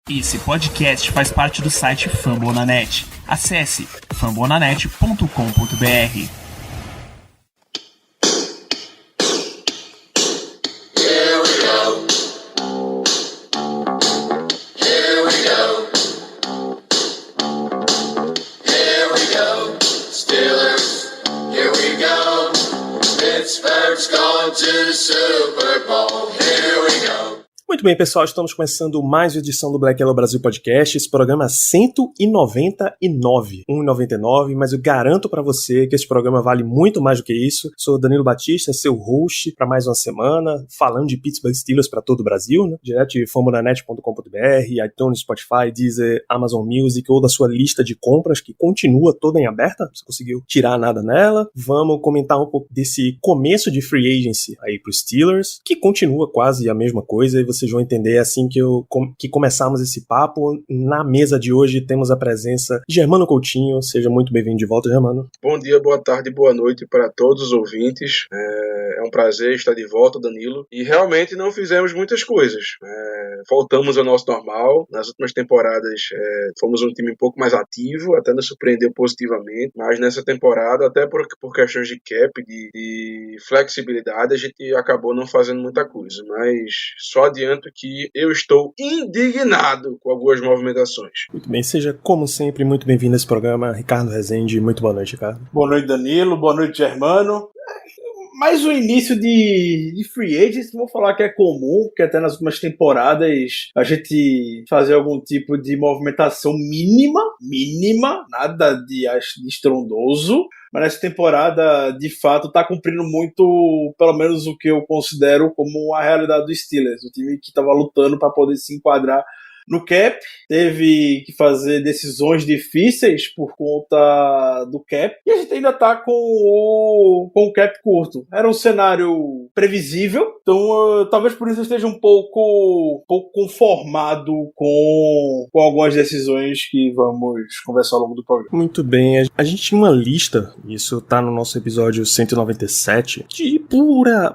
Esse podcast faz parte do site Fambonanet. Acesse fambonanet.com.br. Muito bem, pessoal, estamos começando mais uma edição do Black Yellow Brasil Podcast, esse programa 199, 1,99, mas eu garanto pra você que esse programa vale muito mais do que isso. Sou Danilo Batista, seu host para mais uma semana, falando de Pittsburgh Steelers para todo o Brasil, né? Direto de fambonanet.com.br, iTunes, Spotify, Deezer, Amazon Music ou da sua lista de compras que continua toda em aberta, você conseguiu tirar nada nela. Vamos comentar um pouco desse começo de free agency aí pro Steelers, que continua quase a mesma coisa e vocês vão entender assim que começarmos esse papo. Na mesa de hoje temos a presença de Germano Coutinho. Seja muito bem-vindo de volta, Germano. Bom dia, boa tarde, boa noite para todos os ouvintes. É um prazer estar de volta, Danilo. E realmente não fizemos muitas coisas. Voltamos ao nosso normal. Nas últimas temporadas fomos um time um pouco mais ativo, até nos surpreendeu positivamente. Mas nessa temporada, até por questões de cap, de flexibilidade, a gente acabou não fazendo muita coisa. Mas só adianto que eu estou indignado com algumas movimentações. Muito bem, seja como sempre muito bem-vindo a esse programa, Ricardo Rezende. Muito boa noite, Ricardo. Boa noite, Danilo. Boa noite, Germano. Mais um início de free agents, vou falar que é comum, porque até nas últimas temporadas a gente fazer algum tipo de movimentação mínima, nada de estrondoso. Mas nessa temporada, de fato, tá cumprindo muito, pelo menos o que eu considero como a realidade do Steelers. O time que estava lutando para poder se enquadrar no cap, teve que fazer decisões difíceis por conta do cap, e a gente ainda tá com o cap curto. Era um cenário previsível, então talvez por isso eu esteja um pouco conformado com algumas decisões que vamos conversar ao longo do programa. Muito bem, a gente tinha uma lista, isso tá no nosso episódio 197, de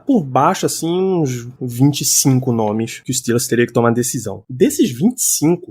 por baixo, assim, uns 25 nomes que o Steelers teria que tomar decisão. Desses 25,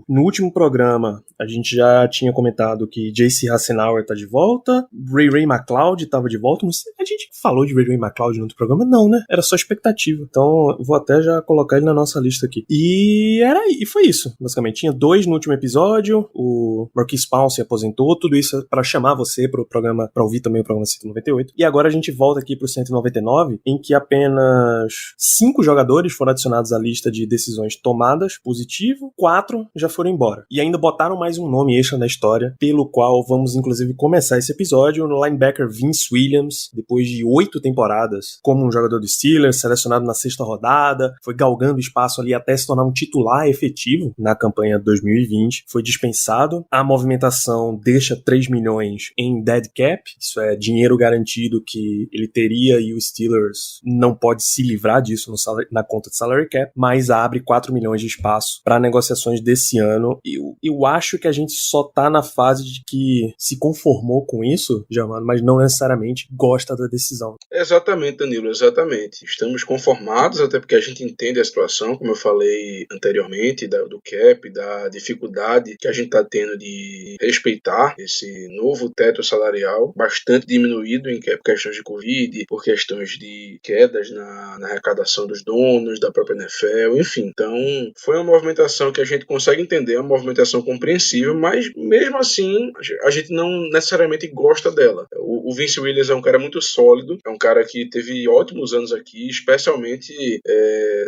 no último programa a gente já tinha comentado que J.C. Hassenauer tá de volta, Ray McCloud tava de volta. Não sei, a gente falou de Ray McCloud no outro programa? Não, né? Era só expectativa. Então vou até já colocar ele na nossa lista aqui. E foi isso, basicamente. Tinha 2 no último episódio, o Marquise Pouncey se aposentou, tudo isso para chamar você pro programa, para ouvir também o programa 198. E agora a gente volta aqui pro 199, em que apenas 5 jogadores foram adicionados à lista de decisões tomadas, positivo, 4 já foram embora. E ainda botaram mais um nome extra na história, pelo qual vamos inclusive começar esse episódio, no linebacker Vince Williams, depois de 8 temporadas como um jogador do Steelers, selecionado na 6ª rodada, foi galgando espaço ali até se tornar um titular efetivo na campanha de 2020, foi dispensado. A movimentação deixa 3 milhões em dead cap, isso é dinheiro garantido que ele teria e o Steelers não pode se livrar disso na conta de salary cap, mas abre 4 milhões de espaço para negociações desse ano. Eu acho que a gente só tá na fase de que se conformou com isso, Germano, mas não necessariamente gosta da decisão. Exatamente, Danilo, exatamente. Estamos conformados, até porque a gente entende a situação, como eu falei anteriormente, do cap, da dificuldade que a gente tá tendo de respeitar esse novo teto salarial, bastante diminuído em questões de Covid, por questões de quedas na arrecadação dos donos, da própria NFL, enfim. Então, foi uma movimentação que a gente consegue entender, é uma movimentação compreensível, mas mesmo assim a gente não necessariamente gosta dela. O Vince Williams é um cara muito sólido, é um cara que teve ótimos anos aqui, especialmente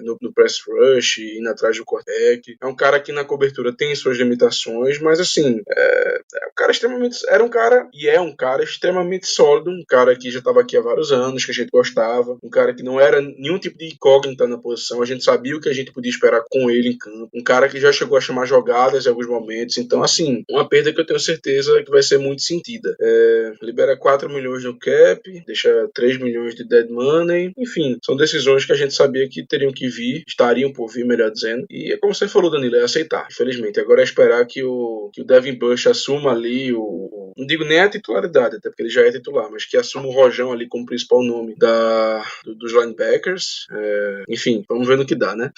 no press rush, indo atrás do quarterback. É um cara que na cobertura tem suas limitações, mas assim, era um cara extremamente sólido, um cara que já estava aqui há vários anos, que a gente gostava, um cara que não era nenhum tipo de incógnita na posição, a gente sabia o que a gente podia esperar com ele em campo, um cara que já chegou a chamar jogadas em alguns momentos, então assim, uma perda que eu tenho certeza que vai ser muito sentida. Libera 4 milhões no cap, deixa 3 milhões de dead money, enfim, são decisões que a gente sabia que teriam que vir, estariam por vir, melhor dizendo, e é como você falou, Danilo, é aceitar, infelizmente. Agora é esperar que o Devin Bush assuma ali o não digo nem a titularidade, até porque ele já é titular, mas que assuma o Rojão ali como principal nome dos linebackers. Enfim, vamos ver no que dá, né?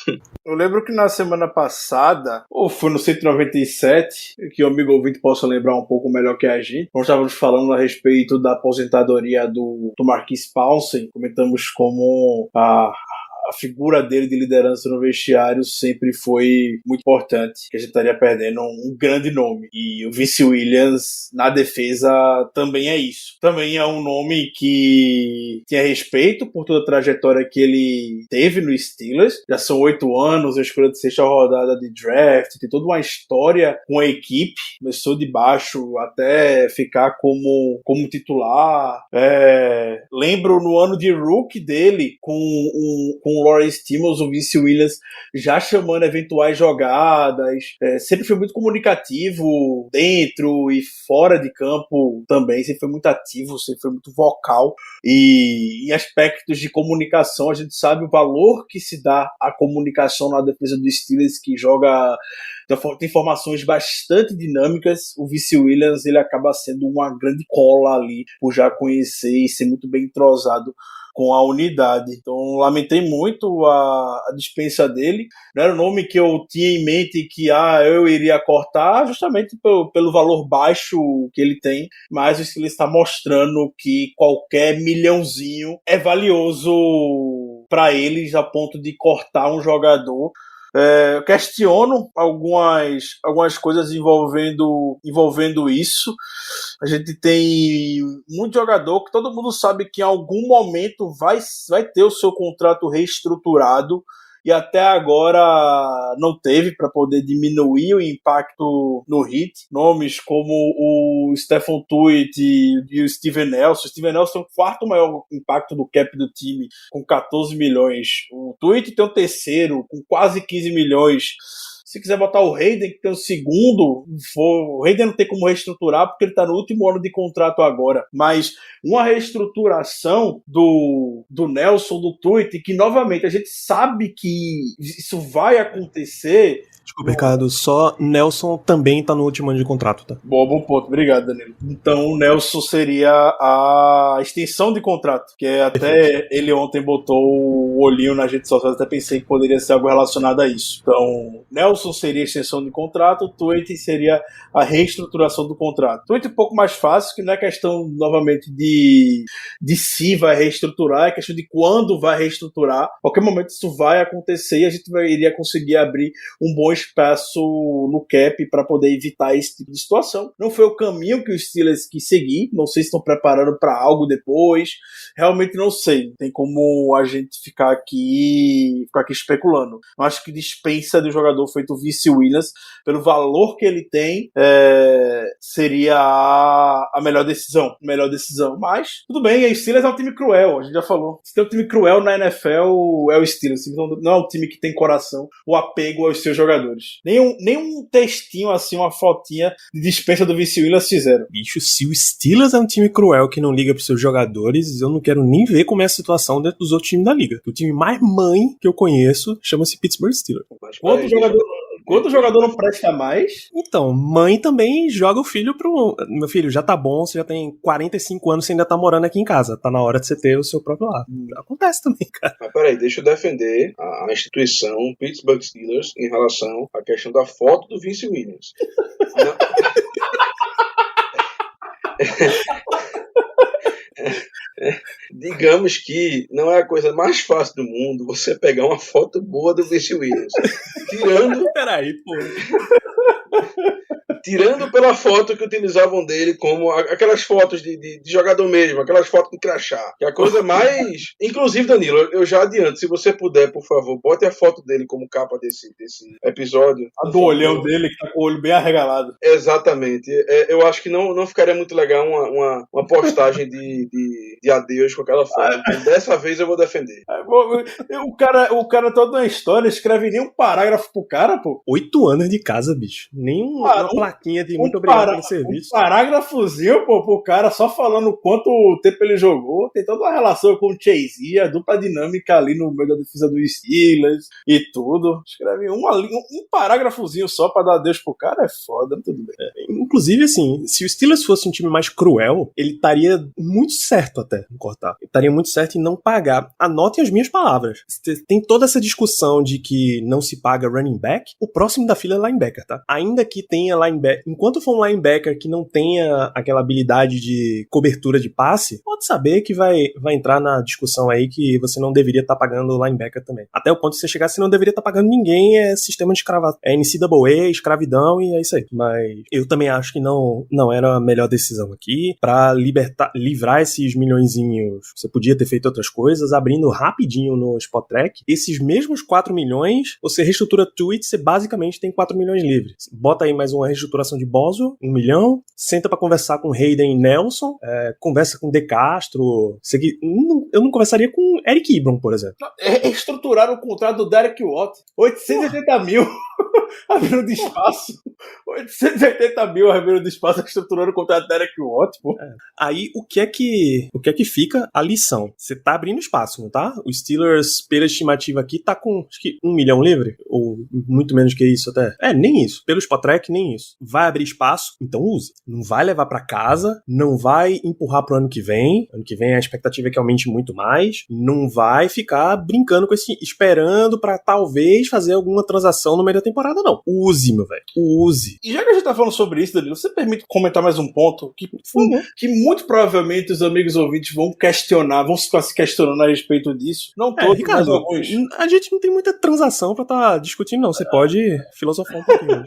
Eu lembro que na semana passada, ou foi no 197, que o amigo ouvinte possa lembrar um pouco melhor que a gente, nós estávamos falando a respeito da aposentadoria do Marquise Pouncey, comentamos como a figura dele de liderança no vestiário sempre foi muito importante, que a gente estaria perdendo um grande nome. E o Vince Williams na defesa também é isso. Também é um nome que tinha respeito por toda a trajetória que ele teve no Steelers. Já são 8 anos, a escolha de 6ª rodada de draft, tem toda uma história com a equipe. Começou de baixo até ficar como titular. Lembro no ano de rookie dele com o Lawrence Timmons, o Vince Williams já chamando eventuais jogadas, sempre foi muito comunicativo dentro e fora de campo também, sempre foi muito ativo, sempre foi muito vocal, e em aspectos de comunicação a gente sabe o valor que se dá à comunicação na defesa do Steelers, que joga, tem formações bastante dinâmicas. O Vince Williams ele acaba sendo uma grande cola ali, por já conhecer e ser muito bem entrosado com a unidade. Então lamentei muito a dispensa dele. Não era o nome que eu tinha em mente que eu iria cortar, justamente pelo valor baixo que ele tem, mas o Steelers está mostrando que qualquer milhãozinho é valioso para eles a ponto de cortar um jogador. Eu questiono algumas coisas envolvendo isso. A gente tem muito jogador que todo mundo sabe que em algum momento vai ter o seu contrato reestruturado, e até agora não teve, para poder diminuir o impacto no hit. Nomes como o Stephon Tuitt e o Steven Nelson. O Steven Nelson tem o 4º maior impacto do cap do time, com 14 milhões. O Tuitt tem o 3º, com quase 15 milhões. Se quiser botar o Hayden, que tem o 2º, o Hayden não tem como reestruturar porque ele está no último ano de contrato agora. Mas uma reestruturação do Nelson, do Tuitt, que novamente a gente sabe que isso vai acontecer. Desculpa, Ricardo, só Nelson também tá no último ano de contrato, tá? Bom ponto, obrigado, Danilo. Então o Nelson seria a extensão de contrato, que até ele ontem botou o olhinho na rede social, até pensei que poderia ser algo relacionado a isso. Então, Nelson seria a extensão de contrato, o Tuitt seria a reestruturação do contrato. Tuitt um pouco mais fácil, que não é questão, novamente, de se vai reestruturar, é questão de quando vai reestruturar. A qualquer momento isso vai acontecer e a gente iria conseguir abrir um bom espaço no cap para poder evitar esse tipo de situação. Não foi o caminho que os Steelers quis seguir, não sei se estão preparando para algo depois, realmente não sei, não tem como a gente ficar aqui especulando. Eu acho que dispensa do jogador feito Vince Williams, pelo valor que ele tem, seria a melhor decisão, mas tudo bem, o Steelers é um time cruel, a gente já falou, se tem um time cruel na NFL é o Steelers, não é um time que tem coração, o apego aos seus jogadores. Nenhum textinho assim, uma fotinha de dispensa do Vince Williams fizeram. Bicho, se o Steelers é um time cruel que não liga pros seus jogadores, eu não quero nem ver como é a situação dentro dos outros times da liga. O time mais mãe que eu conheço chama-se Pittsburgh Steelers. Quanto jogador não presta mais? Então, mãe também joga o filho pro... Meu filho, já tá bom, você já tem 45 anos, você ainda tá morando aqui em casa. Tá na hora de você ter o seu próprio lar. Acontece também, cara. Mas peraí, deixa eu defender a instituição Pittsburgh Steelers em relação à questão da foto do Vince Williams. Digamos que não é a coisa mais fácil do mundo você pegar uma foto boa do Vince Williams. Peraí, pô. Tirando pela foto que utilizavam dele, como aquelas fotos de jogador mesmo, aquelas fotos de crachá. Que é a coisa mais... Inclusive, Danilo, eu já adianto, se você puder, por favor, bote a foto dele como capa desse episódio. A do olhão dele, que tá com o olho bem arregalado. Exatamente. Eu acho que não ficaria muito legal uma postagem de adeus com aquela foto. Dessa vez eu vou defender. O cara toda uma história, escreve nem um parágrafo pro cara, pô. 8 anos de casa, bicho. Nem uma plaquinha plaquinha de muito obrigado pelo serviço. Um parágrafozinho, pô, pro cara só falando quanto tempo ele jogou. Tem toda uma relação com o Chase, a dupla dinâmica ali no meio da defesa do Steelers e tudo. Escreve um parágrafozinho só pra dar adeus pro cara, é foda, tudo bem. Inclusive, assim, se o Steelers fosse um time mais cruel, ele estaria muito certo até em cortar. Ele estaria muito certo em não pagar. Anotem as minhas palavras. Tem toda essa discussão de que não se paga running back. O próximo da fila é linebacker, tá? Ainda que tenha linebacker... Enquanto for um linebacker que não tenha aquela habilidade de cobertura de passe, pode saber que vai entrar na discussão aí que você não deveria estar pagando o linebacker também. Até o ponto de você chegar, você não deveria estar pagando ninguém, é sistema de escravata. É NCAA, escravidão e é isso aí. Mas eu também acho que não era a melhor decisão aqui. Pra livrar esses milhõezinhos, você podia ter feito outras coisas, abrindo rapidinho no Spot Track. Esses mesmos 4 milhões, você reestrutura tweets, você basicamente tem 4 milhões livres. Bota aí mais uma reestruturação de Boswell, 1 milhão, senta pra conversar com Hayden e Nelson, conversa com De Castro. Eu não conversaria com Eric Ebron, por exemplo. Reestruturaram o contrato do Derek Watt, 880 mil abrindo de espaço. 880 mil abrindo de espaço, reestruturando o contrato do Derek Watt, pô. Aí, o que é que fica a lição? Você tá abrindo espaço, não tá? O Steelers, pela estimativa aqui, tá com, acho que 1 milhão livre, ou muito menos que isso até. Nem isso. Pelo Spot Track, nem isso. Vai abrir espaço, então use. Não vai levar pra casa, não vai empurrar pro ano que vem. Ano que vem a expectativa é que aumente muito mais. Não vai ficar brincando com esse, esperando pra talvez fazer alguma transação no meio da temporada, não. Use, meu velho. Use. E já que a gente tá falando sobre isso, Danilo, você permite comentar mais um ponto que muito provavelmente os amigos ouvintes vão questionar, vão ficar se questionando a respeito disso. Não todos, Ricardo, mas alguns. A gente não tem muita transação pra tá discutindo, não. Você pode filosofar um pouquinho.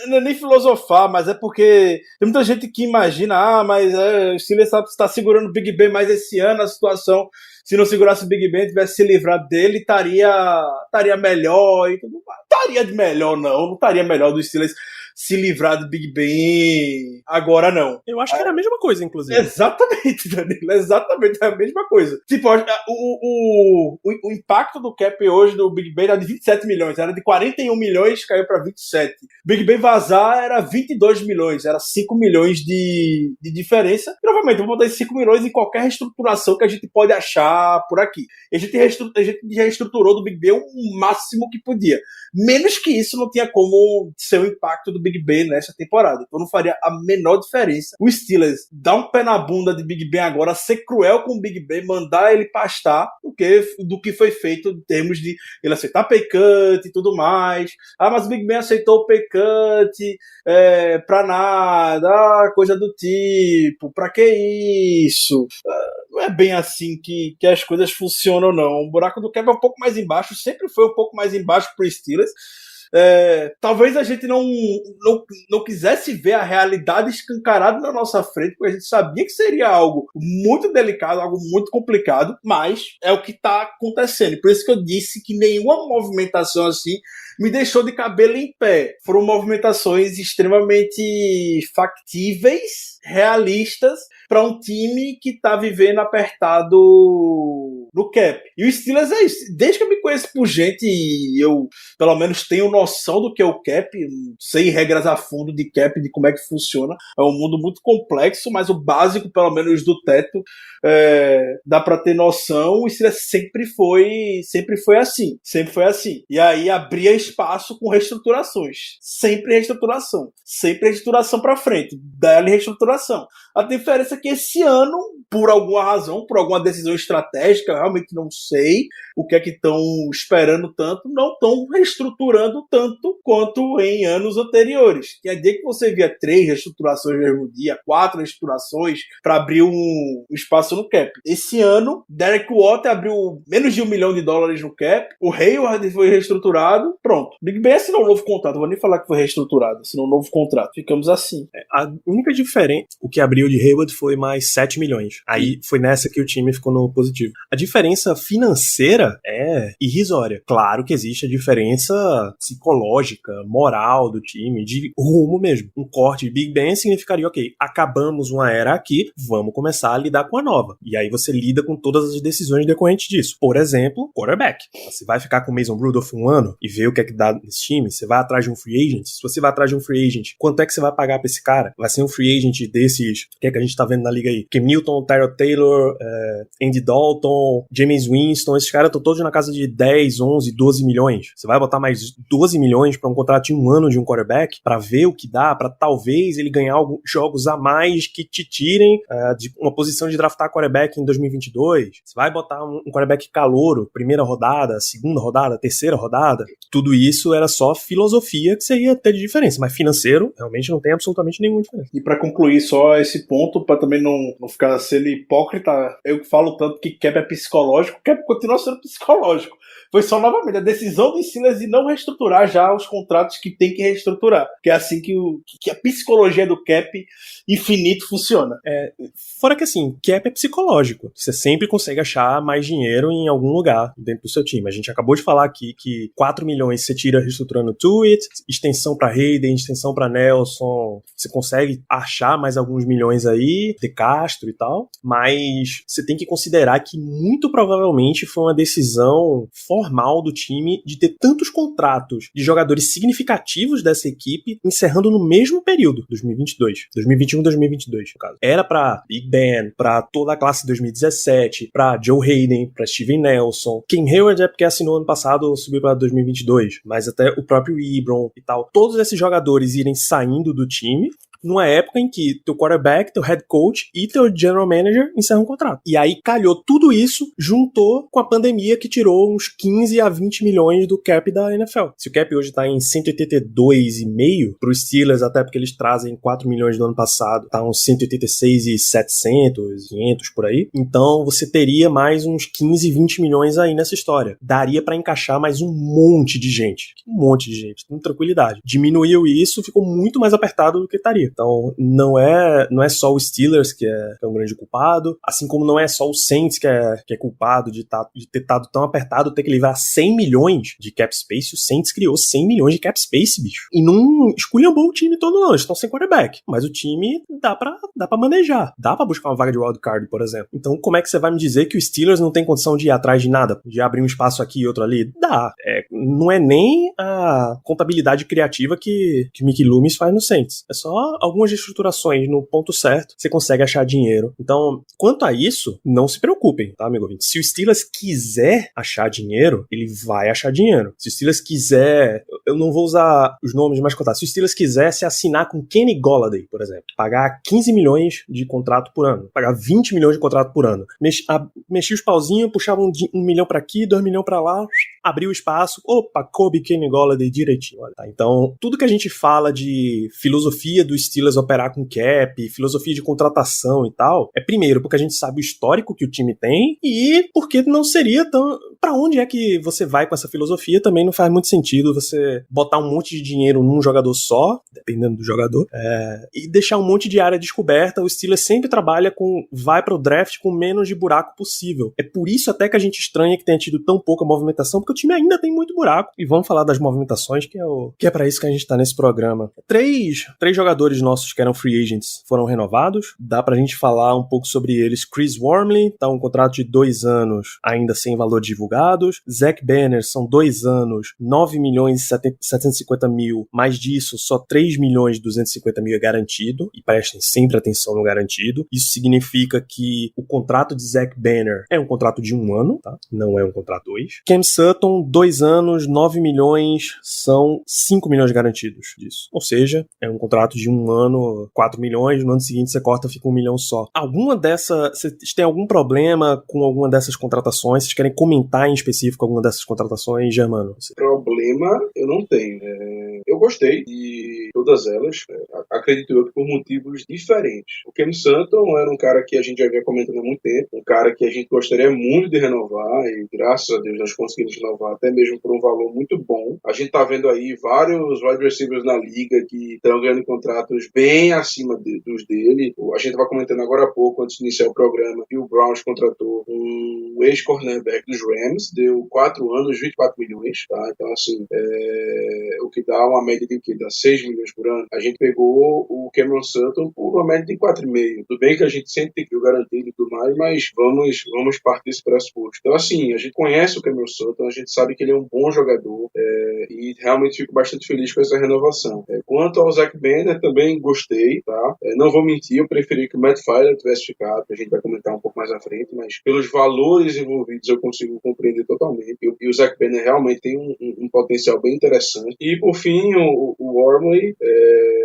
Não é nem filosofar, mas é porque tem muita gente que imagina, mas o Steelers está segurando o Big Ben mais esse ano, a situação, se não segurasse o Big Ben, tivesse se livrado dele, estaria melhor e tudo mais. Estaria de melhor, não estaria melhor do Steelers se livrar do Big Ben agora, não. Eu acho que era a mesma coisa, inclusive. Exatamente, Danilo, exatamente a mesma coisa. Tipo, o impacto do cap hoje do Big Ben era de 27 milhões, era de 41 milhões, caiu para 27. Big Ben vazar era 22 milhões, era 5 milhões de diferença. E, novamente, eu vou botar esses 5 milhões em qualquer reestruturação que a gente pode achar por aqui. A gente reestruturou do Big Ben o máximo que podia. Menos que isso, não tinha como ser o impacto do Big Ben nessa temporada. Então não faria a menor diferença o Steelers dar um pé na bunda de Big Ben agora, ser cruel com o Big Ben, mandar ele pastar do que foi feito em termos de ele aceitar pay cut e tudo mais. Mas o Big Ben aceitou o pay cut pra nada, coisa do tipo, pra que isso? Não é bem assim que as coisas funcionam, não. O buraco do cap é um pouco mais embaixo, sempre foi um pouco mais embaixo pro Steelers. Talvez a gente não quisesse ver a realidade escancarada na nossa frente, porque a gente sabia que seria algo muito delicado, algo muito complicado, mas é o que está acontecendo. Por isso que eu disse que nenhuma movimentação assim me deixou de cabelo em pé. Foram movimentações extremamente factíveis, realistas, para um time que está vivendo apertado no cap. E o Steelers é isso. Desde que eu me conheço por gente e eu, pelo menos, tenho noção do que é o cap, sei regras a fundo de cap, de como é que funciona. É um mundo muito complexo, mas o básico, pelo menos, do teto, dá para ter noção. O Steelers sempre foi assim. Sempre foi assim. E aí abria espaço com reestruturações. Sempre reestruturação. Sempre reestruturação para frente. Dá-lhe reestruturação. A diferença é que esse ano, por alguma razão, por alguma decisão estratégica, eu realmente não sei o que é que estão esperando tanto, não estão reestruturando tanto quanto em anos anteriores. Tinha dia que você via 3 reestruturações no mesmo dia, 4 reestruturações para abrir um espaço no cap. Esse ano, Derek Watt abriu menos de $1 milhão no cap, o Hayward foi reestruturado, pronto. Big Ben assinou um novo contrato, não vou nem falar que foi reestruturado, assinou um novo contrato. Ficamos assim. A única diferença, o que abriu de Hayward foi mais 7 milhões. Aí foi nessa que o time ficou no positivo. A diferença financeira é irrisória. Claro que existe a diferença psicológica, moral do time, de rumo mesmo. Um corte de Big Ben significaria, ok, acabamos uma era aqui, vamos começar a lidar com a nova. E aí você lida com todas as decisões decorrentes disso. Por exemplo, quarterback. Você vai ficar com o Mason Rudolph um ano e ver o que quer que dá nesse time? Você vai atrás de um free agent? Se você vai atrás de um free agent, quanto é que você vai pagar pra esse cara? Vai ser um free agent desses, o que é que a gente tá vendo na liga aí? Cam Newton, Tyrod Taylor, Andy Dalton, Jameis Winston, esses caras estão todos na casa de 10, 11, 12 milhões. Você vai botar mais 12 milhões pra um contrato de um ano de um quarterback, pra ver o que dá, pra talvez ele ganhar alguns jogos a mais que te tirem de uma posição de draftar quarterback em 2022. Você vai botar um quarterback calouro, primeira rodada, segunda rodada, terceira rodada. Tudo isso era só filosofia que você ia ter de diferença, mas financeiro realmente não tem absolutamente nenhuma diferença. E pra concluir só esse ponto, pra também não ficar sendo hipócrita, eu que falo tanto que cap é psicológico, cap continua sendo psicológico. Foi só novamente a decisão do Steelers de não reestruturar já os contratos que tem que reestruturar. Que é assim que a psicologia do cap infinito funciona. Fora que assim, cap é psicológico. Você sempre consegue achar mais dinheiro em algum lugar dentro do seu time. A gente acabou de falar aqui que 4 milhões você tira reestruturando Tuitt, extensão pra Hayden, extensão pra Nelson. Você consegue achar mais alguns milhões aí, de Castro e tal. Mas você tem que considerar que muito provavelmente foi uma decisão formal do time de ter tantos contratos de jogadores significativos dessa equipe encerrando no mesmo período, 2022, 2021, 2022, no caso. Era pra Big Ben, pra toda a classe de 2017, pra Joe Hayden, pra Steven Nelson. Cam Hayward é porque assinou ano passado, subiu pra 2022, mas até o próprio Ebron e tal. Todos esses jogadores irem saindo do time numa época em que teu quarterback, teu head coach e teu general manager encerram um contrato. E aí calhou tudo isso, juntou com a pandemia que tirou uns 15 a 20 milhões do cap da NFL. Se o cap hoje tá em 182,5 pro Steelers, até porque eles trazem 4 milhões do ano passado, tá uns 186,700, 500 por aí. Então você teria mais uns 15, 20 milhões aí nessa história. Daria pra encaixar mais um monte de gente. Com tranquilidade. Diminuiu isso, ficou muito mais apertado do que estaria. Então, não é só o Steelers que é um grande culpado, assim como não é só o Saints que é culpado de ter estado tão apertado, ter que livrar 100 milhões de cap space. O Saints criou 100 milhões de cap space, bicho. E não esculhambou o time todo, não. Eles estão sem quarterback. Mas o time dá pra manejar. Dá pra buscar uma vaga de wildcard, por exemplo. Então, como é que você vai me dizer que o Steelers não tem condição de ir atrás de nada? De abrir um espaço aqui e outro ali? Dá. Não é nem a contabilidade criativa que Mickey Loomis faz no Saints. É só algumas reestruturações no ponto certo, você consegue achar dinheiro. Então, quanto a isso, não se preocupem, tá, amigo ouvinte? Se o Steelers quiser achar dinheiro, ele vai achar dinheiro. Se o Steelers quiser, eu não vou usar os nomes mais contados, se o Steelers quiser se assinar com Kenny Golladay, por exemplo, pagar 15 milhões de contrato por ano, pagar 20 milhões de contrato por ano, mexia os pauzinhos, puxava 1 milhão pra aqui, 2 milhões pra lá, abriu o espaço, opa, coube Kenny Golladay direitinho. Olha, tá? Então, tudo que a gente fala de filosofia do Steelers operar com cap, filosofia de contratação e tal, é primeiro porque a gente sabe o histórico que o time tem e porque não seria tão... Pra onde é que você vai com essa filosofia também não faz muito sentido você botar um monte de dinheiro num jogador só, dependendo do jogador, e deixar um monte de área descoberta. O Steelers sempre trabalha vai pro draft com menos de buraco possível. É por isso até que a gente estranha que tenha tido tão pouca movimentação, porque o time ainda tem muito buraco. E vamos falar das movimentações, que é pra isso que a gente tá nesse programa. Três jogadores nossos que eram free agents foram renovados. Dá pra gente falar um pouco sobre eles. Chris Wormley, tá um contrato de 2 anos, ainda sem valor divulgados. Zach Banner, são 2 anos, 9 milhões e 750 mil. Mais disso, só 3 milhões e 250 mil é garantido. E prestem sempre atenção no garantido. Isso significa que o contrato de Zach Banner é um contrato de 1 ano, tá? Não é um contrato 2. Cam Sutton, 2 anos, 9 milhões, são 5 milhões garantidos disso. Ou seja, é um contrato de 1 ano, 4 milhões, no ano seguinte você corta, fica 1 milhão só. Vocês têm algum problema com alguma dessas contratações? Vocês querem comentar em específico alguma dessas contratações, Germano? Problema eu não tenho. Eu gostei de todas elas, acredito eu que por motivos diferentes. O Cam Sutton era um cara que a gente já vinha comentando há muito tempo, um cara que a gente gostaria muito de renovar e graças a Deus nós conseguimos renovar até mesmo por um valor muito bom. A gente tá vendo aí vários wide receivers na liga que estão ganhando contratos bem acima dos dele. A gente estava comentando agora há pouco, antes de iniciar o programa, que o Browns contratou um ex-cornerback dos Rams, deu 4 anos, 24 milhões, tá? Então, assim, o que dá uma média média de o quê? Das 6 milhões por ano, a gente pegou o Cameron Sutton por uma média de 4,5. Tudo bem que a gente sempre tem que o garantido e tudo mais, mas vamos partir desse pressuposto. Então, assim, a gente conhece o Cameron Sutton, a gente sabe que ele é um bom jogador, e realmente fico bastante feliz com essa renovação. Quanto ao Zach Banner, também gostei, tá? Não vou mentir, eu preferi que o Matt Filer tivesse ficado, que a gente vai comentar um pouco mais à frente, mas pelos valores envolvidos eu consigo compreender totalmente. E o Zach Banner realmente tem um potencial bem interessante. E, por fim, o Wormley,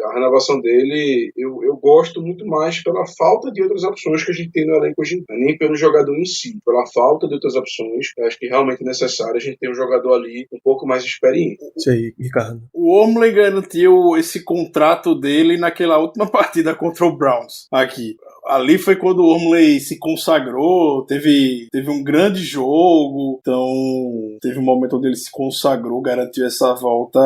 a renovação dele, eu gosto muito mais pela falta de outras opções que a gente tem no elenco hoje em dia, nem pelo jogador em si, pela falta de outras opções. Eu acho que realmente é necessário a gente ter um jogador ali um pouco mais experiente. Isso aí, Ricardo. O Wormley garantiu esse contrato dele naquela última partida contra o Browns, aqui. Ali foi quando o Wormley se consagrou, teve um grande jogo, então teve um momento onde ele se consagrou, garantiu essa volta,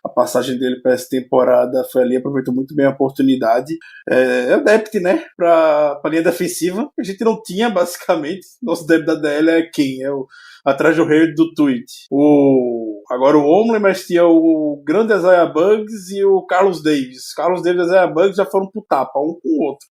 a passagem dele para essa temporada foi ali, aproveitou muito bem a oportunidade. É o depth, né, pra linha defensiva, que a gente não tinha basicamente, nosso depth da DL é quem? Atrás do rei do tweet. Agora o Wormley, mas tinha o grande Isaiah Buggs e o Carlos Davis. Carlos Davis e Isaiah Buggs já foram pro tapa, um com o outro.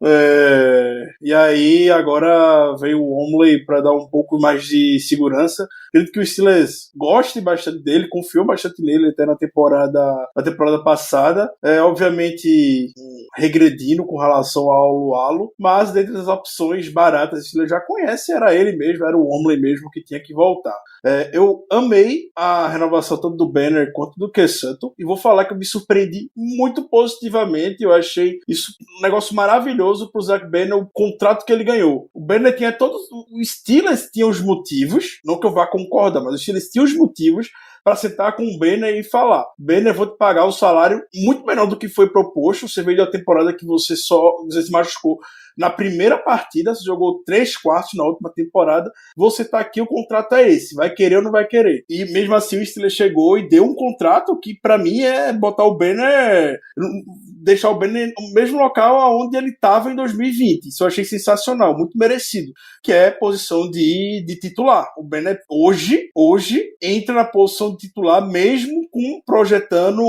E aí agora veio o Wormley para dar um pouco mais de segurança. Acredito que o Steelers goste bastante dele, confiou bastante nele até na temporada passada. Obviamente regredindo com relação ao Alualo, mas dentre as opções baratas, o Steelers já conhece, era ele mesmo, era o Wormley mesmo que tinha que voltar. Eu amei a renovação tanto do Banner quanto do Ken Sutton, e vou falar que eu me surpreendi muito positivamente. Eu achei isso um negócio maravilhoso pro Zach Banner, o contrato que ele ganhou. O Banner tinha todos, o Steelers tinha os motivos, não que eu vá concordar, mas o Steelers tinha os motivos para sentar com o Banner e falar: Banner, vou te pagar um salário muito menor do que foi proposto. Você veio da temporada que você se machucou na primeira partida, você jogou 3/4 na última temporada, você tá aqui, o contrato é esse, vai querer ou não vai querer? E mesmo assim o Steelers chegou e deu um contrato que pra mim é botar o Banner, deixar o Banner no mesmo local onde ele tava em 2020. Isso eu achei sensacional, muito merecido, que é posição de titular. O Banner hoje entra na posição de titular, mesmo projetando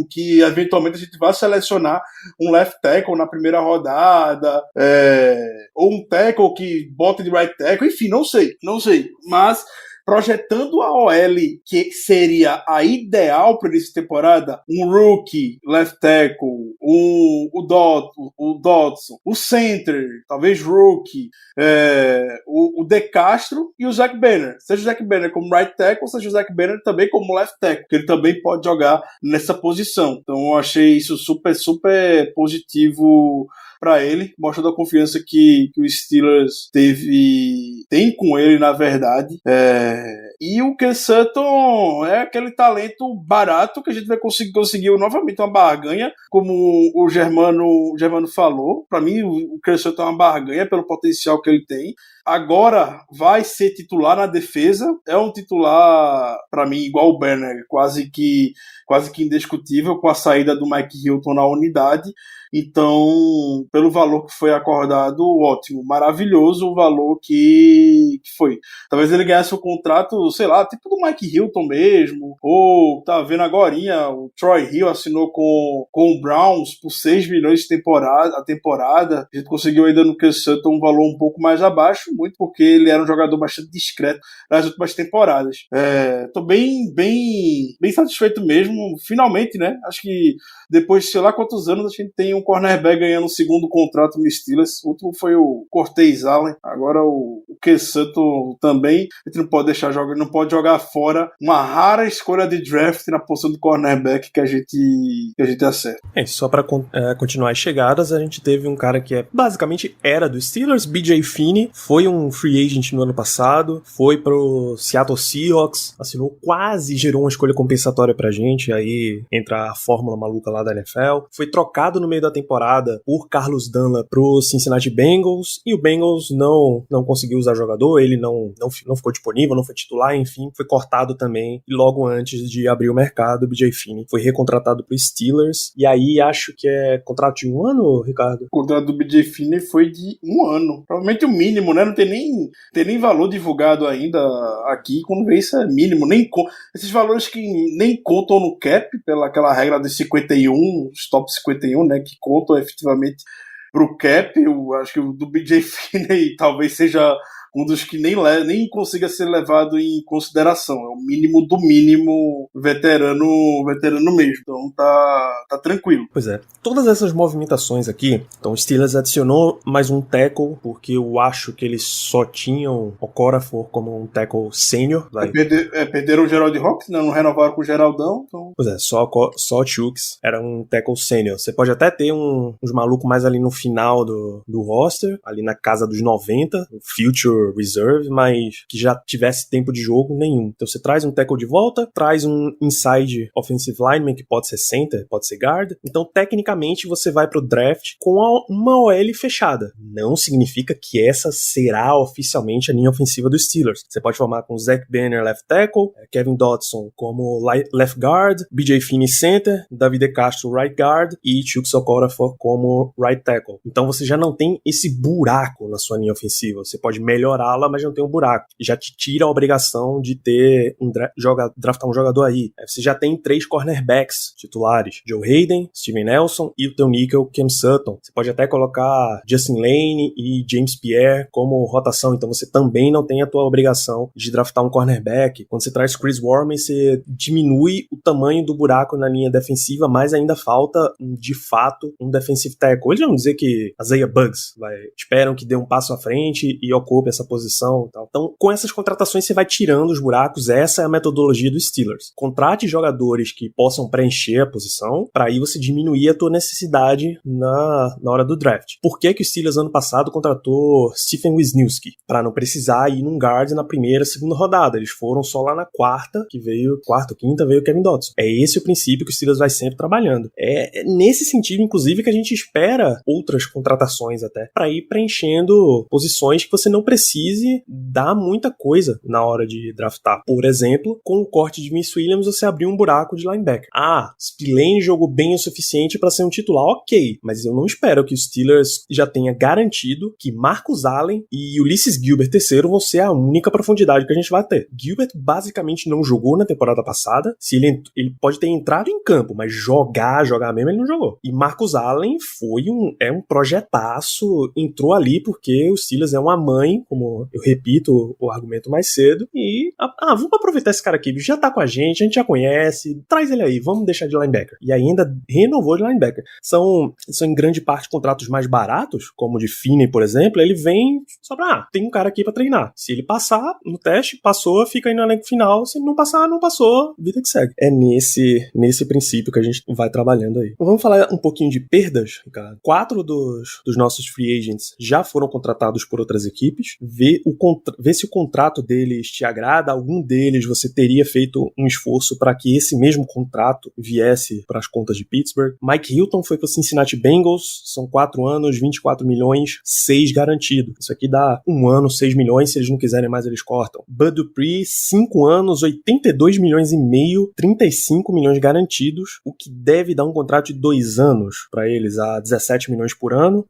que eventualmente a gente vai selecionar um left tackle na primeira rodada, ou um tackle que bota de right tackle, enfim, não sei, mas projetando a OL que seria a ideal para essa temporada, um rookie, left tackle, o Dodson, o center, talvez rookie, o De Castro e o Zach Banner. Seja o Zach Banner como right tackle, seja o Zach Banner também como left tackle, que ele também pode jogar nessa posição. Então eu achei isso super, super positivo para ele, mostrando a confiança que o Steelers tem com ele, na verdade. E o Ken Sutton é aquele talento barato que a gente vai conseguir novamente uma barganha, como o Germano falou. Para mim, o Ken Sutton é uma barganha pelo potencial que ele tem. Agora vai ser titular na defesa, é um titular, para mim, igual o Banner, quase que indiscutível, com a saída do Mike Hilton na unidade. Então, pelo valor que foi acordado, ótimo, maravilhoso o valor que foi. Talvez ele ganhasse o contrato, sei lá, tipo do Mike Hilton mesmo, ou tá vendo agorinha, o Troy Hill assinou com o Browns por 6 milhões de temporada. A gente conseguiu ainda no Ken Sutton um valor um pouco mais abaixo, muito porque ele era um jogador bastante discreto nas últimas temporadas. Tô bem satisfeito mesmo, finalmente, né? Acho que depois de sei lá quantos anos a gente tem um cornerback ganhando um segundo contrato no Steelers. O último foi o Cortez Allen, agora o Ken Sutton também. A gente não pode deixar jogar, não pode jogar fora uma rara escolha de draft na posição de cornerback que a gente acerta. Só para continuar as chegadas, a gente teve um cara que basicamente era do Steelers, BJ Finney, foi um free agent no ano passado, foi pro Seattle Seahawks, assinou, quase gerou uma escolha compensatória pra gente, aí entra a fórmula maluca lá da NFL, foi trocado no meio da temporada por Carlos Dunlap pro Cincinnati Bengals, e o Bengals não conseguiu usar jogador, ele não ficou disponível, não foi titular, enfim, foi cortado também, e logo antes de abrir o mercado, o BJ Finney foi recontratado pro Steelers, e aí acho que é contrato de 1 ano, Ricardo? O contrato do BJ Finney foi de 1 ano, provavelmente o mínimo, né? Não tem nem valor divulgado ainda aqui, quando vê isso é mínimo, esses valores que nem contam no cap, pela aquela regra dos 51, os top 51, né, que contam efetivamente pro cap. Eu acho que o do BJ Finney talvez seja um dos que nem consiga ser levado em consideração. É o mínimo do mínimo veterano mesmo. Então tá tranquilo. Pois é. Todas essas movimentações aqui, então o Steelers adicionou mais um tackle, porque eu acho que eles só tinham o Okorafor como um tackle sênior. Perderam o Gerald Hawkins, né? Não renovaram com o Geraldão. Então... Pois é, só o Chooks era um tackle sênior. Você pode até ter uns malucos mais ali no final do roster, ali na casa dos 90, o Future Reserve, mas que já tivesse tempo de jogo nenhum. Então você traz um tackle de volta, traz um inside offensive lineman, que pode ser center, pode ser guard. Então tecnicamente você vai pro draft com uma OL fechada. Não significa que essa será oficialmente a linha ofensiva dos Steelers. Você pode formar com Zach Banner left tackle, Kevin Dodson como left guard, BJ Finney center, David De Castro right guard e Chuks Okorafor como right tackle. Então você já não tem esse buraco na sua linha ofensiva. Você pode melhorá-la, mas não tem um buraco. Já te tira a obrigação de ter draftar um jogador aí. Você já tem 3 cornerbacks titulares: Joe Hayden, Steven Nelson e o teu níquel Cam Sutton. Você pode até colocar Justin Lane e James Pierre como rotação, então você também não tem a tua obrigação de draftar um cornerback. Quando você traz Chris Wormley, você diminui o tamanho do buraco na linha defensiva, mas ainda falta, de fato, um defensive tackle. Eles vão dizer que Isaiah Buggs esperam que dê um passo à frente e ocupe essa posição e tal. Então, com essas contratações, você vai tirando os buracos. Essa é a metodologia dos Steelers. Contrate jogadores que possam preencher a posição, para aí você diminuir a tua necessidade na hora do draft. Por que o Steelers ano passado contratou Stephen Wisniewski? Para não precisar ir num guard na primeira, segunda rodada. Eles foram só lá na quarta ou quinta, veio o Kevin Dodson. É esse o princípio que o Steelers vai sempre trabalhando. É nesse sentido, inclusive, que a gente espera outras contratações até, para ir preenchendo posições que você não precise dar muita coisa na hora de draftar. Por exemplo, com o corte de Vince Williams, você abriu um buraco de linebacker. Spillane jogou bem o suficiente para ser um titular, ok, mas eu não espero que o Steelers já tenha garantido que Marcus Allen e Ulysses Gilbert III vão ser a única profundidade que a gente vai ter. Gilbert basicamente não jogou na temporada passada. Se ele pode ter entrado em campo, mas jogar mesmo ele não jogou. E Marcus Allen é um projetaço, entrou ali porque o Steelers é uma mãe, como eu repito o argumento mais cedo, e vamos aproveitar esse cara aqui, já tá com a gente já conhece, traz ele aí, vamos deixar de linebacker. E ainda renovou de linebacker. São em grande parte contratos mais baratos, como o de Finney, por exemplo. Ele vem só pra, tem um cara aqui pra treinar. Se ele passar no teste, passou, fica aí no elenco final. Se não passar, não passou, vida que segue. É nesse princípio que a gente vai trabalhando aí. Então, vamos falar um pouquinho de perdas, Ricardo. 4 dos nossos free agents já foram contratados por outras equipes. Vê se o contrato deles te agrada. Algum deles você teria feito um esforço para que esse mesmo contrato viesse para as contas de Pittsburgh. Mike Hilton foi para o Cincinnati Bengals, são 4 anos, 24 milhões, 6 garantido. Isso aqui dá 1 ano, 6 milhões, se eles não quiserem mais eles cortam. Bud Dupree, 5 anos, 82 milhões e meio, 35 milhões garantidos, o que deve dar um contrato de 2 anos para eles, a 17 milhões por ano.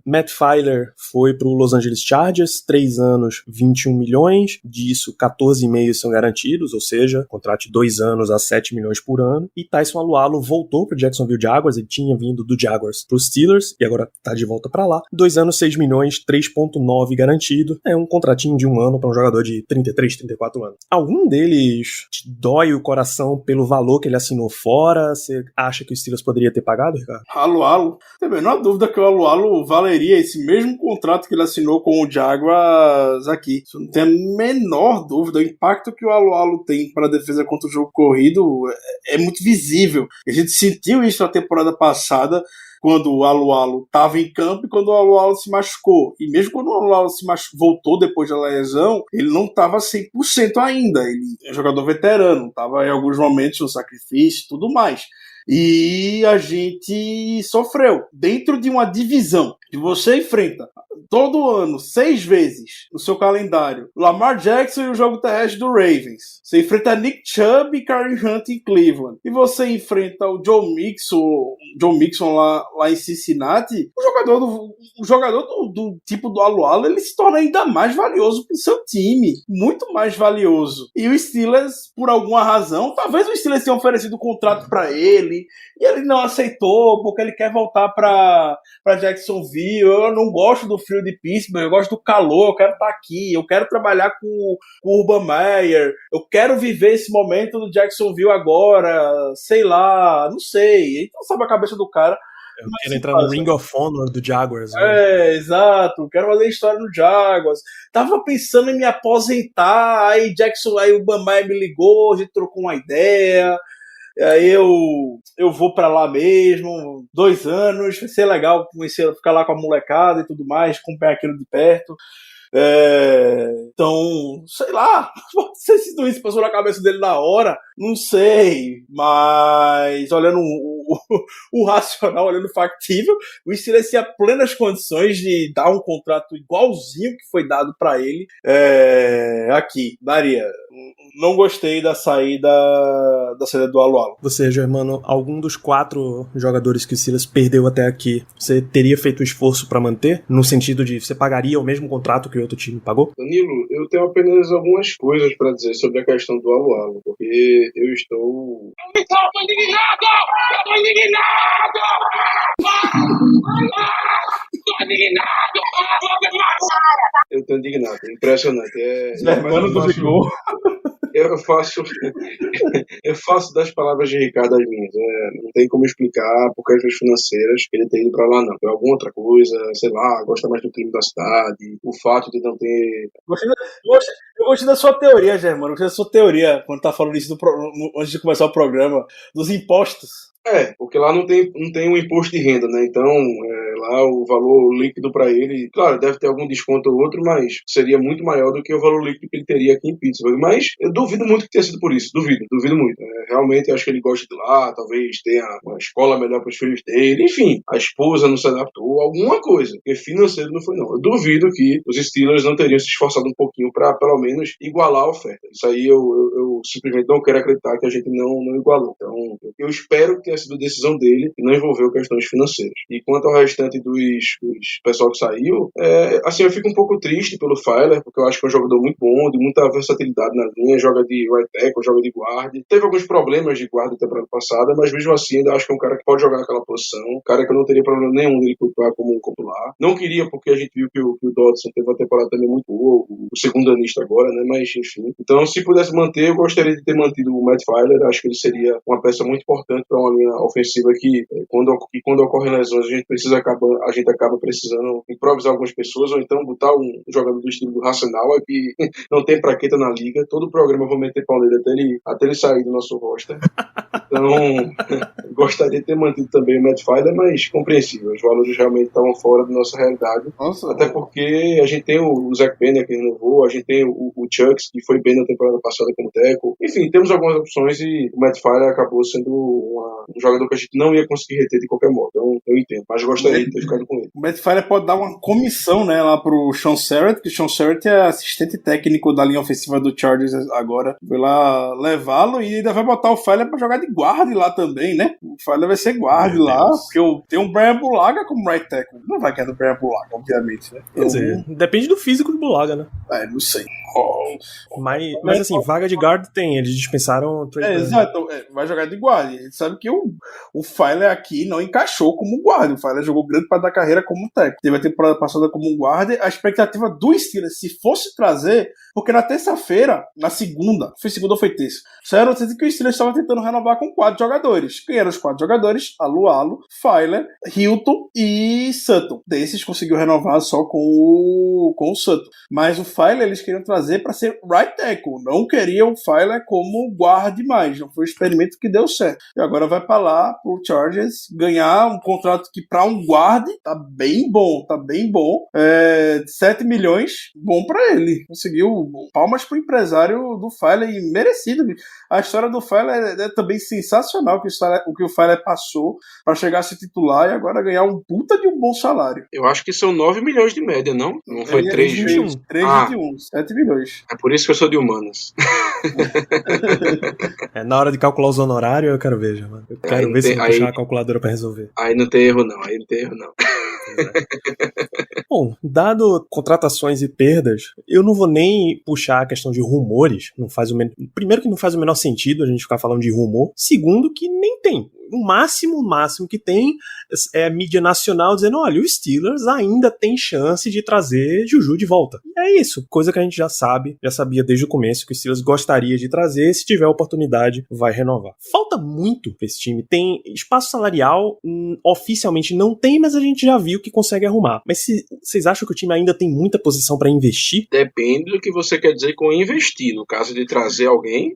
Matt Filer foi para o Los Angeles Chargers, 3 anos, 21 milhões, disso 14,5 são garantidos, ou seja, contrato de 2 anos a 7 milhões por ano. E Tyson Alualu voltou para o Jacksonville Jaguars, ele tinha vindo do Jaguars para os Steelers e agora está de volta para lá. 2 anos, 6 milhões, 3,9 garantido. É um contratinho de 1 ano para um jogador de 33, 34 anos. Algum deles te dói o coração pelo valor que ele assinou fora? Você acha que o Steelers poderia ter pagado, Ricardo? Alualu, tem a menor dúvida que o Alualu valeria esse mesmo contrato que ele assinou com o Jaguars aqui. Isso não tem a menor dúvida. O impacto que o Alualu tem para a defesa contra o jogo corrido é muito visível. A gente sentiu isso na temporada passada, quando o Alualu estava em campo e quando o Alualu se machucou. E mesmo quando o Alualu voltou depois da lesão, ele não estava 100% ainda. Ele é jogador veterano, estava em alguns momentos no sacrifício e tudo mais. E a gente sofreu dentro de uma divisão que você enfrenta todo ano, 6 vezes no seu calendário, Lamar Jackson e o jogo terrestre do Ravens. Você enfrenta Nick Chubb e Kareem Hunt em Cleveland. E você enfrenta o Joe Mixon lá em Cincinnati. O jogador do tipo do Alualo, ele se torna ainda mais valioso pro seu time. Muito mais valioso. E o Steelers, por alguma razão, talvez o Steelers tenha oferecido um contrato para ele, e ele não aceitou, porque ele quer voltar para Jacksonville. Eu não gosto do frio de Pittsburgh, eu gosto do calor, eu quero estar aqui, eu quero trabalhar com o Urban Meyer, eu quero viver esse momento do Jacksonville agora, sei lá, não sei. Então sabe a cabeça do cara. Eu quero entrar no Ring of Honor do Jaguars. Né? Exato. Quero fazer história no Jaguars. Tava pensando em me aposentar, aí o Urban Meyer me ligou, a gente trocou uma ideia. Aí eu vou pra lá mesmo, 2 anos, vai ser legal, comecei a ficar lá com a molecada e tudo mais, acompanhar aquilo de perto. Então, sei lá, pode ser se isso passou na cabeça dele na hora, não sei, mas olhando o racional, olhando o factível, o Steelers tinha plenas condições de dar um contrato igualzinho que foi dado pra ele aqui, daria. Não gostei da saída do Alualo. Você, Germano, algum dos 4 jogadores que o Steelers perdeu até aqui, você teria feito o esforço pra manter? No sentido de você pagaria o mesmo contrato que o outro time pagou? Danilo, eu tenho apenas algumas coisas pra dizer sobre a questão do Alualo, porque eu estou... Eu tô indignado! Eu tô indignado! Tô indignado! Eu tô indignado, impressionante. Germano do Vigor. Eu faço das palavras de Ricardo as minhas. Não tem como explicar por questões financeiras que ele tem ido pra lá, não. Foi alguma outra coisa, sei lá, gosta mais do clima da cidade, o fato de não ter... Eu gostei da sua teoria, Germano. Eu gostei da sua teoria, quando tá falando isso antes de começar o programa, dos impostos. Porque lá não tem um imposto de renda, né? Então, lá o valor líquido para ele, claro, deve ter algum desconto ou outro, mas seria muito maior do que o valor líquido que ele teria aqui em Pittsburgh. Mas eu duvido muito que tenha sido por isso, duvido muito. Realmente, eu acho que ele gosta de lá, talvez tenha uma escola melhor para os filhos dele, enfim, a esposa não se adaptou, alguma coisa, porque financeiro não foi, não. Eu duvido que os Steelers não teriam se esforçado um pouquinho para, pelo menos, igualar a oferta. Isso aí eu simplesmente não quero acreditar que a gente não igualou. Então, eu espero que tenha sido decisão dele e não envolveu questões financeiras. E quanto ao restante dos pessoal que saiu, assim, eu fico um pouco triste pelo Feiler, porque eu acho que é um jogador muito bom, de muita versatilidade na linha, joga de right tackle, joga de guard. Teve alguns problemas de guarda na temporada passada, mas mesmo assim ainda acho que é um cara que pode jogar naquela posição, um cara que eu não teria problema nenhum dele cultuar como popular. Não queria, porque a gente viu que o Dodson teve uma temporada também muito boa, o segundo anista agora, né, mas enfim. Então, se pudesse manter, eu gostaria de ter mantido o Matt Feiler, acho que ele seria uma peça muito importante para uma linha ofensiva que quando ocorrem lesões a gente acaba precisando improvisar algumas pessoas ou então botar um jogador do estilo do Hassenauer que não tem praqueta na liga, todo o programa eu vou meter pau nele até ele sair do nosso roster. Então gostaria de ter mantido também o Matt Feiler, mas compreensível, os valores realmente estavam fora da nossa realidade. Nossa, até porque a gente tem o Zach Banner que renovou, a gente tem o Chucks que foi bem na temporada passada como tackle, enfim, temos algumas opções e o Matt Feiler acabou sendo um jogador que a gente não ia conseguir reter de qualquer modo, então eu entendo, mas gostaria de ter ficado com ele. O Matt Feiler pode dar uma comissão, né, lá pro Sean Serrett, que o Sean Serrett é assistente técnico da linha ofensiva do Chargers agora, foi lá levá-lo e ainda vai botar o Feiler pra jogar de guarda lá também, né, o Feiler vai ser guarda lá, porque tem o Brian Bulaga como right tackle, não vai querer do Brian Bulaga, obviamente, né. Quer dizer, depende do físico do Bulaga, né. Não sei. Mas assim, vaga de guard tem, eles dispensaram... Exato, vai jogar de guarda, a gente sabe que o Feiler aqui não encaixou como guarda, o Feiler jogou grande parte da carreira como técnico, teve a temporada passada como guarda, a expectativa do Steelers, se fosse trazer, porque na terça-feira, na segunda ou foi terça, saiu a notícia que o Steelers estava tentando renovar com 4 jogadores, quem eram os 4 jogadores? Alualo, Feiler, Hilton e Sutton, desses conseguiu renovar só com o Sutton, mas o Feiler eles queriam trazer para ser right tackle, não queriam o Feiler como guarda mais, não foi um experimento que deu certo, e agora vai para lá pro Chargers ganhar um contrato que pra um guarde tá bem bom, 7 milhões, bom pra ele. Conseguiu palmas pro empresário do Filer e merecido. A história do Filer é também sensacional, o que o Filer passou pra chegar a ser titular e agora ganhar um puta de um bom salário. Eu acho que são 9 milhões de média, não? Não foi 3,21? 3,21, 7 milhões. É por isso que eu sou de humanas. Na hora de calcular os honorários, eu quero ver, mano. Eu quero ver se eu vou puxar a calculadora pra resolver. Aí não tem erro, não. Bom, dado contratações e perdas, eu não vou nem puxar a questão de rumores. Primeiro que não faz o menor sentido a gente ficar falando de rumor. Segundo que nem tem. O máximo que tem é a mídia nacional dizendo, olha, os Steelers ainda tem chance de trazer Juju de volta. E é isso, coisa que a gente já sabia desde o começo, que o Steelers gostaria de trazer, se tiver oportunidade, vai renovar. Falta muito pra esse time, tem espaço salarial, oficialmente não tem, mas a gente já viu que consegue arrumar. Mas vocês acham que o time ainda tem muita posição pra investir? Depende do que você quer dizer com investir, no caso de trazer alguém.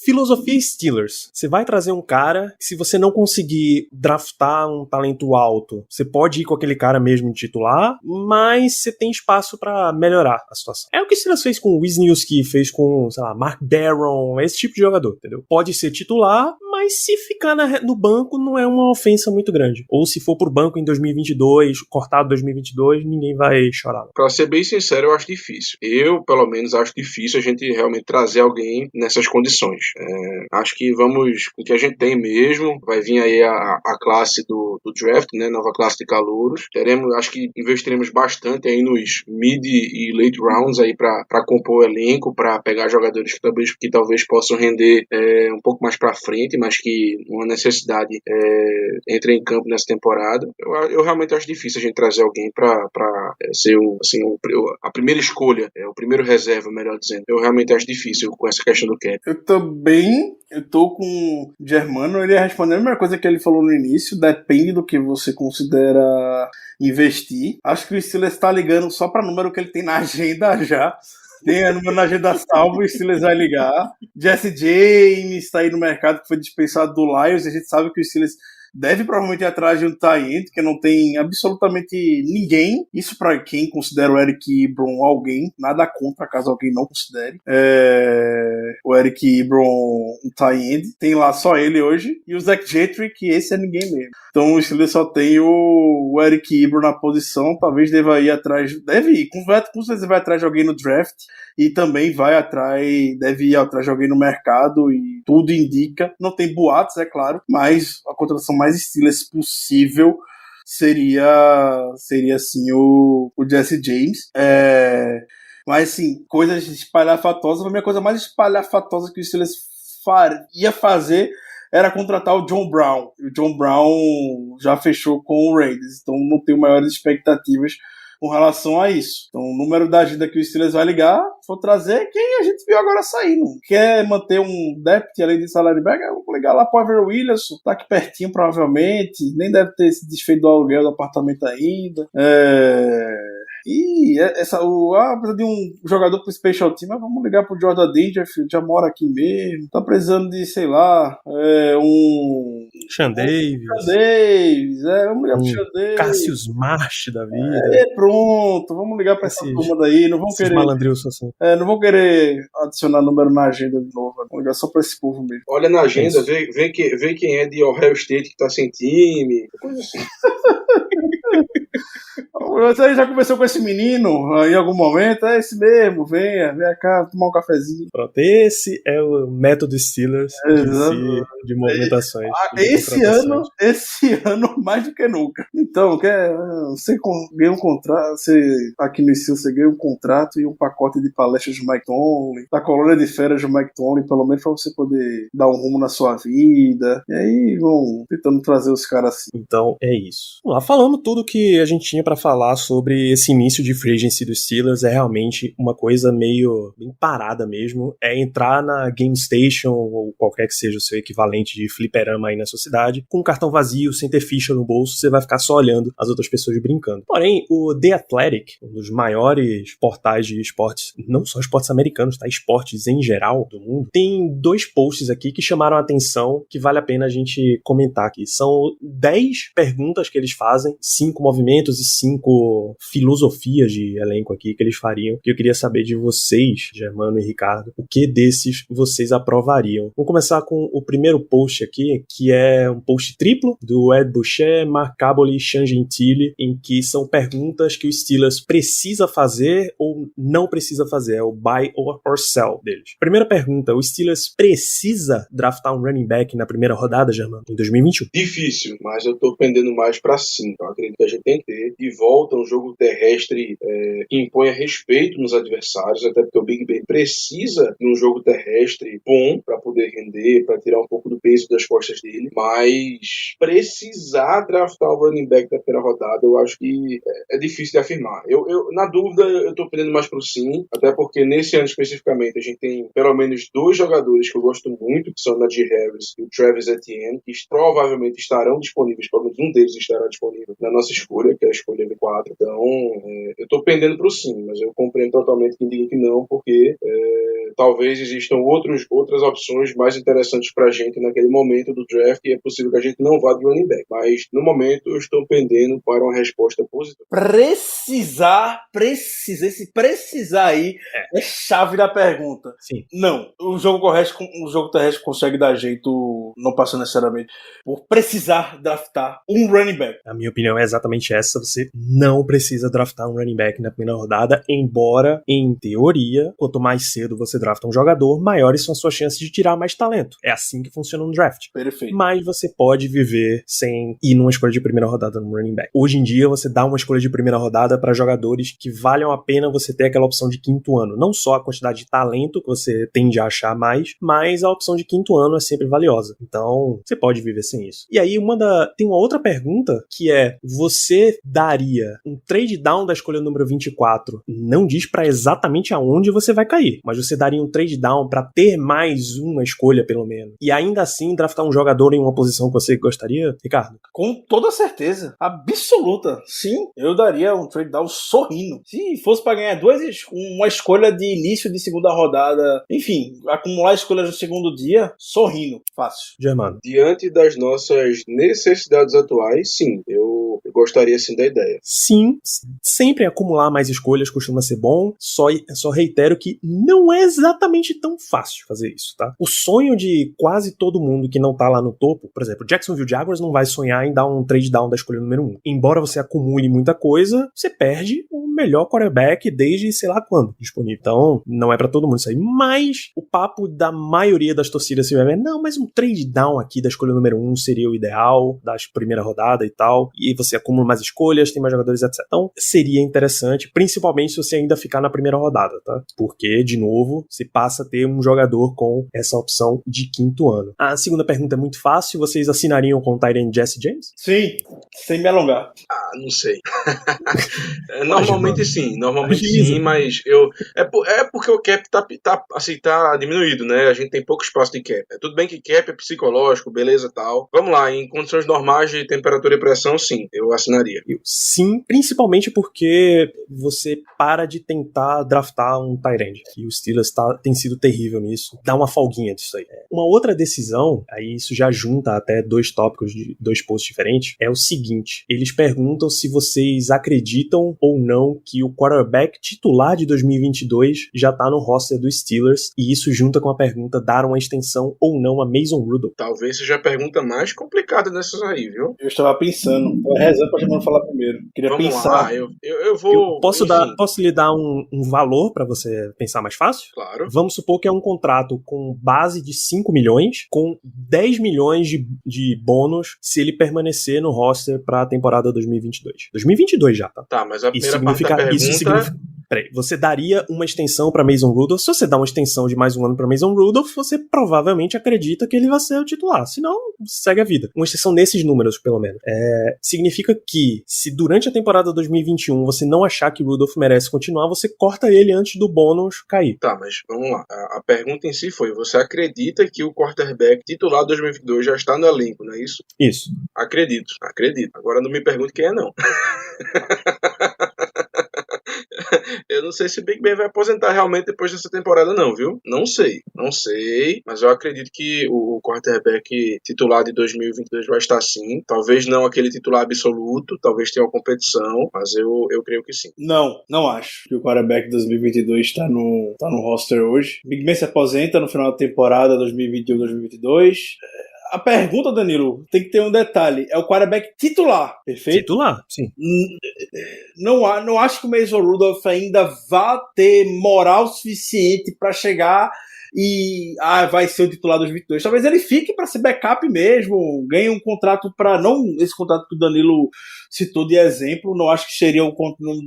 Filosofia Steelers, você vai trazer um cara que se você não conseguir draftar um talento alto, você pode ir com aquele cara mesmo de titular, mas você tem espaço pra melhorar a situação. É o que o Steelers fez com o Wisniewski, fez com, sei lá, Mark Barron, esse tipo de jogador, entendeu? Pode ser titular, mas se ficar no banco não é uma ofensa muito grande. Ou se for pro banco em 2022, cortado 2022, ninguém vai chorar. Pra ser bem sincero, eu acho difícil. Eu, pelo menos, acho difícil a gente realmente trazer alguém nessas condições. Acho que vamos com o que a gente tem mesmo. Vai vir aí a classe do draft, né? Nova classe de calouros. Acho que investiremos bastante aí nos mid e late rounds aí para compor o elenco, para pegar jogadores que talvez possam render um pouco mais para frente, mas que uma necessidade entre em campo nessa temporada. Eu realmente acho difícil a gente trazer alguém para ser a primeira escolha, o primeiro reserva, melhor dizendo. Eu realmente acho difícil com essa questão do cap. Eu tô com o Germano, ele ia responder a mesma coisa que ele falou no início, depende do que você considera investir. Acho que o Steelers está ligando só para número que ele tem na agenda já. Tem a número na agenda salvo, o Steelers vai ligar. Jesse James está aí no mercado, que foi dispensado do Lions, a gente sabe que o Steelers deve provavelmente ir atrás de um tie-end, que não tem absolutamente ninguém. Isso para quem considera o Eric Ebron alguém. Nada contra, caso alguém não considere. O Eric Ebron um tie-end. Tem lá só ele hoje. E o Zach Gentry, que esse é ninguém mesmo. Então o Steelers só tem o Eric Ebron na posição. Talvez deva ir atrás... Deve ir. Com certeza vai atrás de alguém no draft. E também deve ir atrás de alguém no mercado. E tudo indica. Não tem boatos, é claro. Mas a contratação mais Steelers possível seria assim o Jesse James. Mas assim, coisas espalhafatosas. A minha coisa mais espalhafatosa que o Steelers ia fazer era contratar o John Brown. E o John Brown já fechou com o Raiders, então não tenho maiores expectativas com relação a isso. Então, o número da agenda que o Steelers vai ligar, for trazer quem a gente viu agora saindo. Quer manter um depth além de salary bag? Vamos ligar lá pro Ever Williamson, tá aqui pertinho provavelmente, nem deve ter se desfeito do aluguel do apartamento ainda. E precisa de um jogador pro Special Team, mas vamos ligar pro Jordan Dangerfield, já mora aqui mesmo. Tá precisando de, sei lá, um Sean Davis. Vamos ligar pro Sean Davis. Cassius Marsh da vida. Pronto, vamos ligar pra essa turma daí. Não vão querer. Assim. Não vão querer adicionar número na agenda de novo. Vamos ligar só pra esse povo mesmo. Olha na agenda, vê quem é de Ohio State que tá sem time. Coisa assim. Você já conversou com esse menino em algum momento? É esse mesmo, vem cá tomar um cafezinho. Pronto, esse é o método Steelers de movimentações. Esse ano mais do que nunca. Então, você ganha um contrato, aqui no Steelers você ganha um contrato e um pacote de palestras de Mike Tomlin, da colônia de férias de Mike Tomlin, pelo menos pra você poder dar um rumo na sua vida. E aí vão tentando trazer os caras assim. Então, é isso. Vamos lá, falamos tudo que a gente tinha pra falar falar sobre esse início de free agency dos Steelers. É realmente uma coisa meio bem parada mesmo. É entrar na Game Station, ou qualquer que seja o seu equivalente de fliperama aí na sua cidade, com um cartão vazio, sem ter ficha no bolso, você vai ficar só olhando as outras pessoas brincando. Porém, o The Athletic, um dos maiores portais de esportes, não só esportes americanos, tá? Esportes em geral do mundo, tem 2 posts aqui que chamaram a atenção, que vale a pena a gente comentar aqui. São 10 perguntas que eles fazem, 5 movimentos e 5 filosofias de elenco aqui que eles fariam, que eu queria saber de vocês, Germano e Ricardo, o que desses vocês aprovariam. Vamos começar com o primeiro post aqui, que é um post triplo do Ed Boucher, Mark Kaboly e Sean Gentile, em que são perguntas que o Steelers precisa fazer ou não precisa fazer, é o buy or sell deles. Primeira pergunta, o Steelers precisa draftar um running back na primeira rodada, Germano, em 2021? Difícil, mas eu tô pendendo mais pra sim. Então, acredito que a gente tem que ter de volta um jogo terrestre que imponha respeito nos adversários, até porque o Big Ben precisa de um jogo terrestre bom pra poder render, pra tirar um pouco do peso das costas dele, mas precisar draftar o running back da primeira rodada, eu acho que é difícil de afirmar. Na dúvida, eu tô pendendo mais pro sim, até porque nesse ano especificamente a gente tem pelo menos 2 jogadores que eu gosto muito, que são o Najee Harris e o Travis Etienne, que provavelmente estarão disponíveis, pelo menos um deles estará disponível na nossa escolha, que é a escolha V4. Então, eu tô pendendo pro sim, mas eu compreendo totalmente quem diga que não, porque talvez existam outras opções mais interessantes pra gente naquele momento do draft, e é possível que a gente não vá de running back, mas no momento eu estou pendendo para uma resposta positiva. Esse precisar aí é chave da pergunta. Sim. Não, o jogo terrestre consegue dar jeito, não passa necessariamente por precisar draftar um running back. A minha opinião é exatamente essa, você não precisa draftar um running back na primeira rodada, embora, em teoria, quanto mais cedo você drafta um jogador, maiores são as suas chances de tirar mais talento. É assim que funciona um draft. Perfeito. Mas você pode viver sem ir numa escolha de primeira rodada no running back. Hoje em dia, você dá uma escolha de primeira rodada para jogadores que valham a pena você ter aquela opção de 5º ano. Não só a quantidade de talento que você tende a achar mais, mas a opção de 5º ano é sempre valiosa. Então, você pode viver sem isso. E aí, tem uma outra pergunta, que é, você daria um trade down da escolha número 24? Não diz pra exatamente aonde você vai cair, mas você daria um trade down pra ter mais uma escolha, pelo menos. E ainda assim, draftar um jogador em uma posição que você gostaria, Ricardo? Com toda certeza, absoluta. Sim, eu daria um trade down sorrindo. Se fosse pra ganhar uma escolha de início de segunda rodada, enfim, acumular escolhas no segundo dia, sorrindo. Fácil. Germano. Diante das nossas necessidades atuais, sim, eu gostaria sim da ideia. Sim, sempre acumular mais escolhas costuma ser bom, só reitero que não é exatamente tão fácil fazer isso, tá? O sonho de quase todo mundo que não tá lá no topo, por exemplo, Jacksonville Jaguars não vai sonhar em dar um trade down da escolha número 1. Embora você acumule muita coisa, você perde o melhor quarterback desde sei lá quando disponível. Então, não é pra todo mundo isso aí. Mas o papo da maioria das torcidas se vai ver, não, mas um trade down aqui da escolha número 1 seria o ideal, da primeira rodada e tal, e você acumula mais escolhas, tem mais jogadores, etc. Então, seria interessante, principalmente se você ainda ficar na primeira rodada, tá? Porque, de novo, você passa a ter um jogador com essa opção de 5º ano. A segunda pergunta é muito fácil, vocês assinariam com o tight end Jesse James? Sim, sem me alongar. Não sei. Normalmente sim, mas é porque o cap tá diminuído, né? A gente tem pouco espaço de cap. Tudo bem que cap é psicológico, beleza, tal. Vamos lá, em condições normais de temperatura e pressão, sim, eu assinaria. Sim, principalmente porque você para de tentar draftar um tight end, e o Steelers tem sido terrível nisso. Dá uma folguinha disso aí. Uma outra decisão, aí isso já junta até 2 tópicos de 2 posts diferentes, é o seguinte: eles perguntam se vocês acreditam ou não que o quarterback titular de 2022 já tá no roster dos Steelers, e isso junta com a pergunta: dar uma extensão ou não a Mason Rudolph. Talvez seja a pergunta mais complicada dessas aí, viu? Eu estava pensando, rezando pra Germano falar primeiro. Queria Vamos pensar. lá, eu vou... Posso lhe dar um valor pra você pensar mais fácil? Claro. Vamos supor que é um contrato com base de 5 milhões, com 10 milhões de bônus se ele permanecer no roster pra temporada 2022. 2022 já, tá? Tá, mas a primeira parte da pergunta Peraí, você daria uma extensão pra Mason Rudolph? Se você dá uma extensão de mais um ano pra Mason Rudolph, você provavelmente acredita que ele vai ser o titular. Se não, segue a vida. Uma extensão nesses números, pelo menos. Significa que, se durante a temporada 2021 você não achar que Rudolph merece continuar, você corta ele antes do bônus cair. Tá, mas vamos lá. A pergunta em si foi, você acredita que o quarterback titular 2022 já está no elenco, não é isso? Isso. Acredito. Agora não me pergunte quem é, não. Eu não sei se o Big Ben vai aposentar realmente depois dessa temporada, não, viu? Não sei, mas eu acredito que o quarterback titular de 2022 vai estar sim. Talvez não aquele titular absoluto, talvez tenha uma competição, mas eu creio que sim. Não acho que o quarterback de 2022 está no roster hoje. Big Ben se aposenta no final da temporada 2021-2022. A pergunta, Danilo, tem que ter um detalhe. É o quarterback titular, perfeito? Titular, sim. Não acho que o Mason Rudolph ainda vá ter moral suficiente para chegar e vai ser o titular 2022. Talvez ele fique para ser backup mesmo, ganhe um contrato para não esse contrato que o Danilo citou de exemplo. Não acho que seria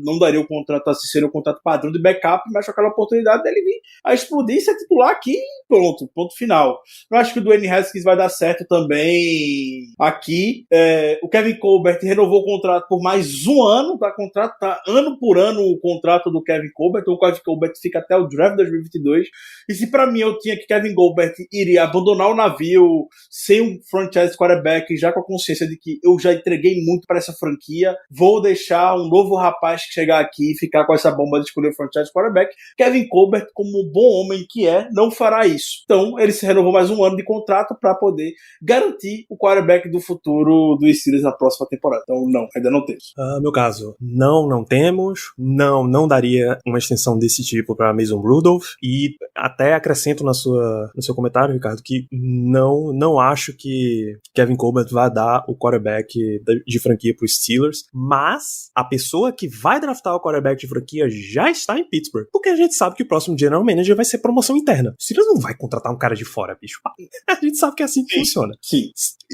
não daria o contrato assim, seria o contrato padrão de backup, mas com aquela oportunidade dele vir a explodir e ser titular aqui, pronto, ponto final. Não acho que o Dwayne Haskins vai dar certo também aqui. O Kevin Colbert renovou o contrato por mais um ano, tá ano por ano o contrato do Kevin Colbert, então o Kevin Colbert fica até o draft 2022. E se pra mim eu tinha que Kevin Colbert iria abandonar o navio sem um franchise quarterback, já com a consciência de que eu já entreguei muito para essa franquia, vou deixar um novo rapaz que chegar aqui e ficar com essa bomba de escolher o franchise quarterback. Kevin Colbert, como um bom homem que é, não fará isso. Então ele se renovou mais um ano de contrato para poder garantir o quarterback do futuro do Steelers na próxima temporada. Então não, ainda não temos. Meu caso, não temos, não daria uma extensão desse tipo para Mason Rudolph, e até acrescento no seu comentário, Ricardo, que não acho que Kevin Colbert vai dar o quarterback de franquia para os Steelers, mas a pessoa que vai draftar o quarterback de franquia já está em Pittsburgh, porque a gente sabe que o próximo general manager vai ser promoção interna. O Steelers não vai contratar um cara de fora, bicho. A gente sabe que é assim que funciona. Sim.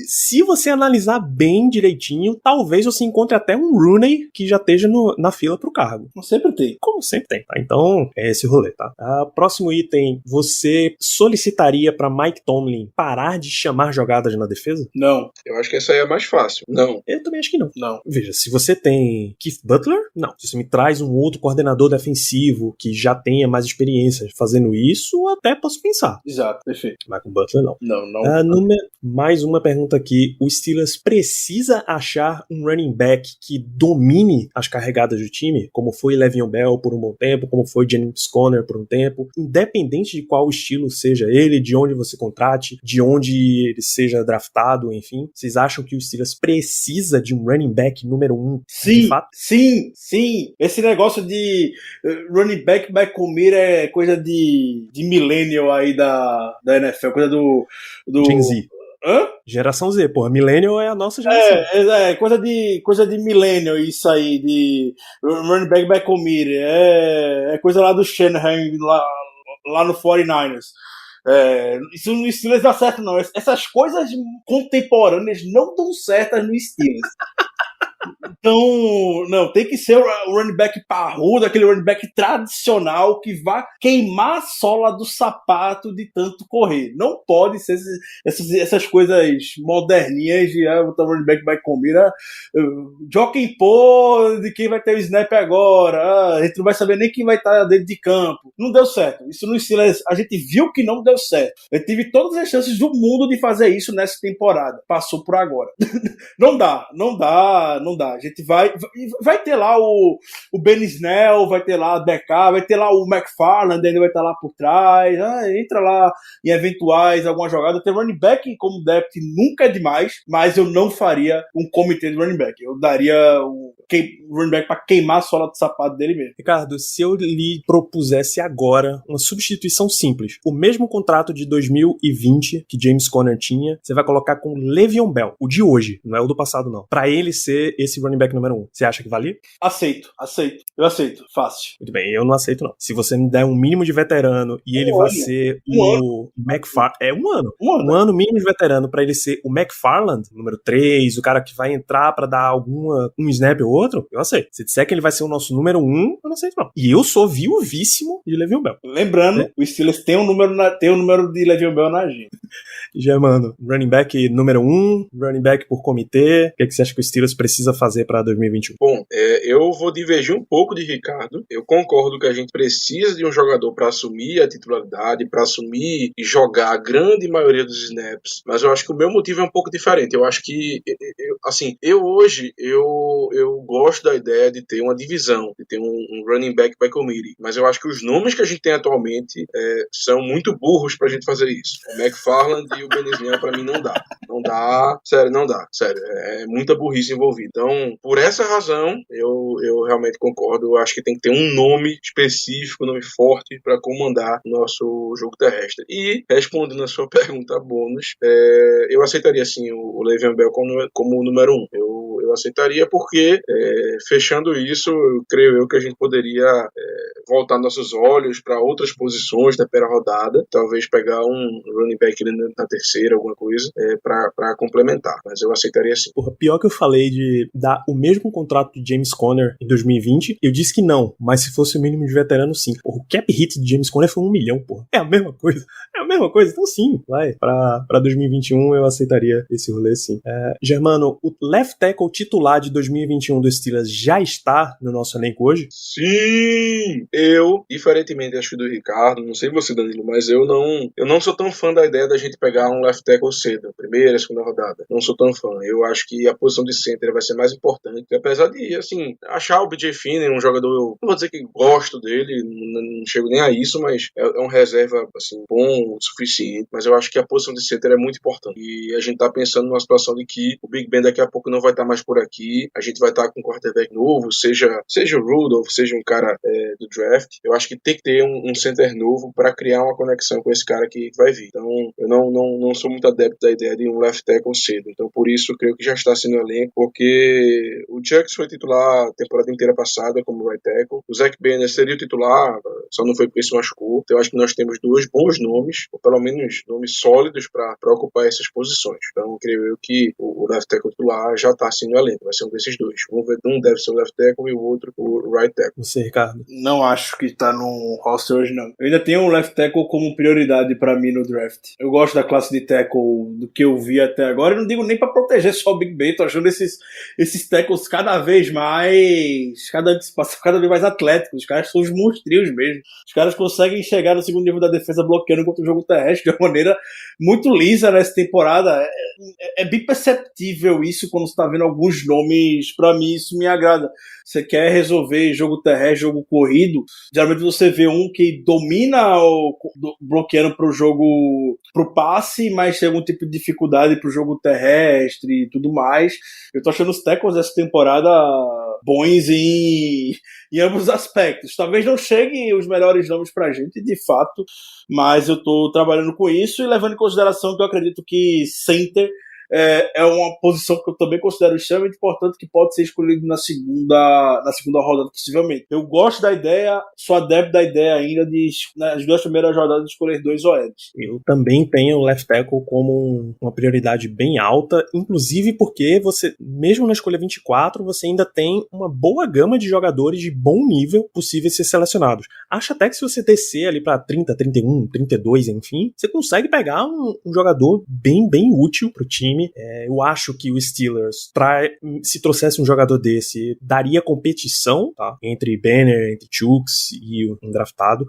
Se você analisar bem direitinho, talvez você encontre até um Rooney que já esteja na fila pro cargo. Sempre tem. Como sempre tem, tá? Então, é esse rolê, tá? Próximo item, você solicitaria pra Mike Tomlin parar de chamar jogadas na defesa? Não. Eu acho que essa aí é mais fácil. Não. Eu também acho que não. Não. Veja, se você tem Keith Butler, não. Se você me traz um outro coordenador defensivo que já tenha mais experiência fazendo isso, até posso pensar. Exato, perfeito. Mas com Butler, não. Não. Mais uma pergunta aqui. O Steelers precisa achar um running back que domine as carregadas do time, como foi Le'Veon Bell por um bom tempo, como foi James Conner por um tempo, independente de qual estilo seja ele, de onde você contrate, de onde ele seja draftado, enfim. Vocês acham que o Steelers precisa de um running back número 1? Sim, de fato? sim. Esse negócio de running back by comer é coisa de millennial aí da NFL, coisa do Gen Z. Hã? Geração Z, porra. Millennial é a nossa geração. Coisa de millennial isso aí, de running back by committee. É coisa lá do Shanahan, lá no 49ers. Isso no Steelers dá certo, não. Essas coisas contemporâneas não dão certas no Steelers. Então, não, tem que ser o running back parrudo, aquele running back tradicional que vai queimar a sola do sapato de tanto correr. Não pode ser essas coisas moderninhas de botar running back vai comer, jockey pô de quem vai ter o snap agora, a gente não vai saber nem quem vai estar dentro de campo. Não deu certo. Isso no Steelers, a gente viu que não deu certo. Eu tive todas as chances do mundo de fazer isso nessa temporada. Passou por agora. Não dá. A gente vai ter lá o Ben Snell, vai ter lá a DK, vai ter lá o McFarland, ele vai estar lá por trás, entra lá em eventuais alguma jogada. Ter running back como depth nunca é demais, mas eu não faria um comitê de running back. Eu daria o running back para queimar a sola do sapato dele mesmo. Ricardo, se eu lhe propusesse agora uma substituição simples, o mesmo contrato de 2020 que James Conner tinha, você vai colocar com Le'Veon Bell, o de hoje, não é o do passado não, para ele ser esse running back número 1. Você acha que valia? Aceito. Eu aceito. Fácil. Muito bem, eu não aceito não. Se você me der um mínimo de veterano e ele vai ser o McFarland... É um ano. Um ano mínimo de veterano pra ele ser o McFarland, número 3, o cara que vai entrar pra dar um snap ou outro, eu aceito. Se disser que ele vai ser o nosso número 1, eu não aceito não. E eu sou viuvíssimo de Le'Veon Bell. Lembrando, o Steelers tem um número de Le'Veon Bell na agenda. Germano, running back número 1, running back por comitê. O que você acha que o Steelers precisa fazer para 2021? Bom, eu vou divergir um pouco de Ricardo. Eu concordo que a gente precisa de um jogador para assumir a titularidade, para assumir e jogar a grande maioria dos snaps. Mas eu acho que o meu motivo é um pouco diferente. Eu acho que, eu hoje gosto da ideia de ter uma divisão, de ter um running back by committee. Mas eu acho que os nomes que a gente tem atualmente são muito burros pra gente fazer isso. O McFarland e o Benesniel, pra mim, não dá. Não dá. Sério, não dá. Sério, é muita burrice envolvida. Então, por essa razão, eu realmente concordo. Eu acho que tem que ter um nome específico, um nome forte pra comandar o nosso jogo terrestre. E, respondendo a sua pergunta bônus, eu aceitaria, sim, o Le'Veon Bell como o número 1. Eu aceitaria porque, fechando isso, eu creio que a gente poderia voltar nossos olhos para outras posições da primeira rodada, talvez pegar um running back na terceira, alguma coisa, para complementar, mas eu aceitaria sim. Porra, pior que eu falei de dar o mesmo contrato de James Conner em 2020, eu disse que não, mas se fosse o mínimo de veterano, sim. Porra, o cap hit de James Conner foi 1 milhão, porra. É a mesma coisa, então sim, vai. Pra 2021 eu aceitaria esse rolê, sim. Germano, o left tackle titular de 2021 do Steelers já está no nosso elenco hoje? Sim! Eu, diferentemente acho que do Ricardo, não sei você, Danilo, mas eu não sou tão fã da ideia da gente pegar um left tackle cedo, primeira, segunda rodada. Não sou tão fã. Eu acho que a posição de center vai ser mais importante, apesar de, assim, achar o BJ Finney um jogador, eu não vou dizer que gosto dele, não chego nem a isso, mas é um reserva, assim, bom o suficiente, mas eu acho que a posição de center é muito importante. E a gente tá pensando numa situação de que o Big Ben daqui a pouco não vai estar mais por aqui, a gente vai estar com um quarterback novo, seja o Rudolph, seja um cara do draft. Eu acho que tem que ter um center novo para criar uma conexão com esse cara que vai vir. Então, eu não sou muito adepto da ideia de um left tackle cedo. Então, por isso, eu creio que já está sendo elenco, porque o Chucks foi titular a temporada inteira passada como right tackle. O Zach Banner seria o titular, só não foi porque se machucou. Então, eu acho que nós temos 2 bons nomes, ou pelo menos nomes sólidos para ocupar essas posições. Então, creio eu que o left tackle titular já está sendo elenco. Vai ser um desses 2. Um deve ser o left tackle e o outro o right tackle. Você, Ricardo? Não acho que tá no roster hoje, não. Eu ainda tenho o left tackle como prioridade pra mim no draft. Eu gosto da classe de tackle do que eu vi até agora. Eu não digo nem pra proteger só o Big Ben. Tô achando esses tackles cada vez mais... Cada vez mais atléticos. Os caras são os monstrinhos mesmo. Os caras conseguem chegar no segundo nível da defesa bloqueando contra o jogo terrestre de uma maneira muito lisa nessa temporada. É bem perceptível isso quando você tá vendo alguns nomes. Pra mim, isso me agrada. Você quer resolver jogo terrestre, jogo corrido, geralmente você vê um que domina bloqueando pro passe, mas tem algum tipo de dificuldade pro jogo terrestre e tudo mais. Eu tô achando os tackles dessa temporada bons em ambos os aspectos. Talvez não cheguem os melhores nomes pra gente, de fato, mas eu tô trabalhando com isso e levando em consideração que eu acredito que center é uma posição que eu também considero extremamente importante, que pode ser escolhido na segunda rodada, possivelmente. Eu gosto da ideia, sou adepto da ideia ainda de, nas 2 primeiras rodadas, escolher 2 OLs. Eu também tenho o left tackle como uma prioridade bem alta, inclusive porque você, mesmo na escolha 24, você ainda tem uma boa gama de jogadores de bom nível possíveis ser selecionados. Acho até que se você descer ali para 30, 31, 32, enfim, você consegue pegar um jogador bem útil pro time. Eu acho que o Steelers, se trouxesse um jogador desse, daria competição, tá? Entre Banner, entre Chucks e um draftado.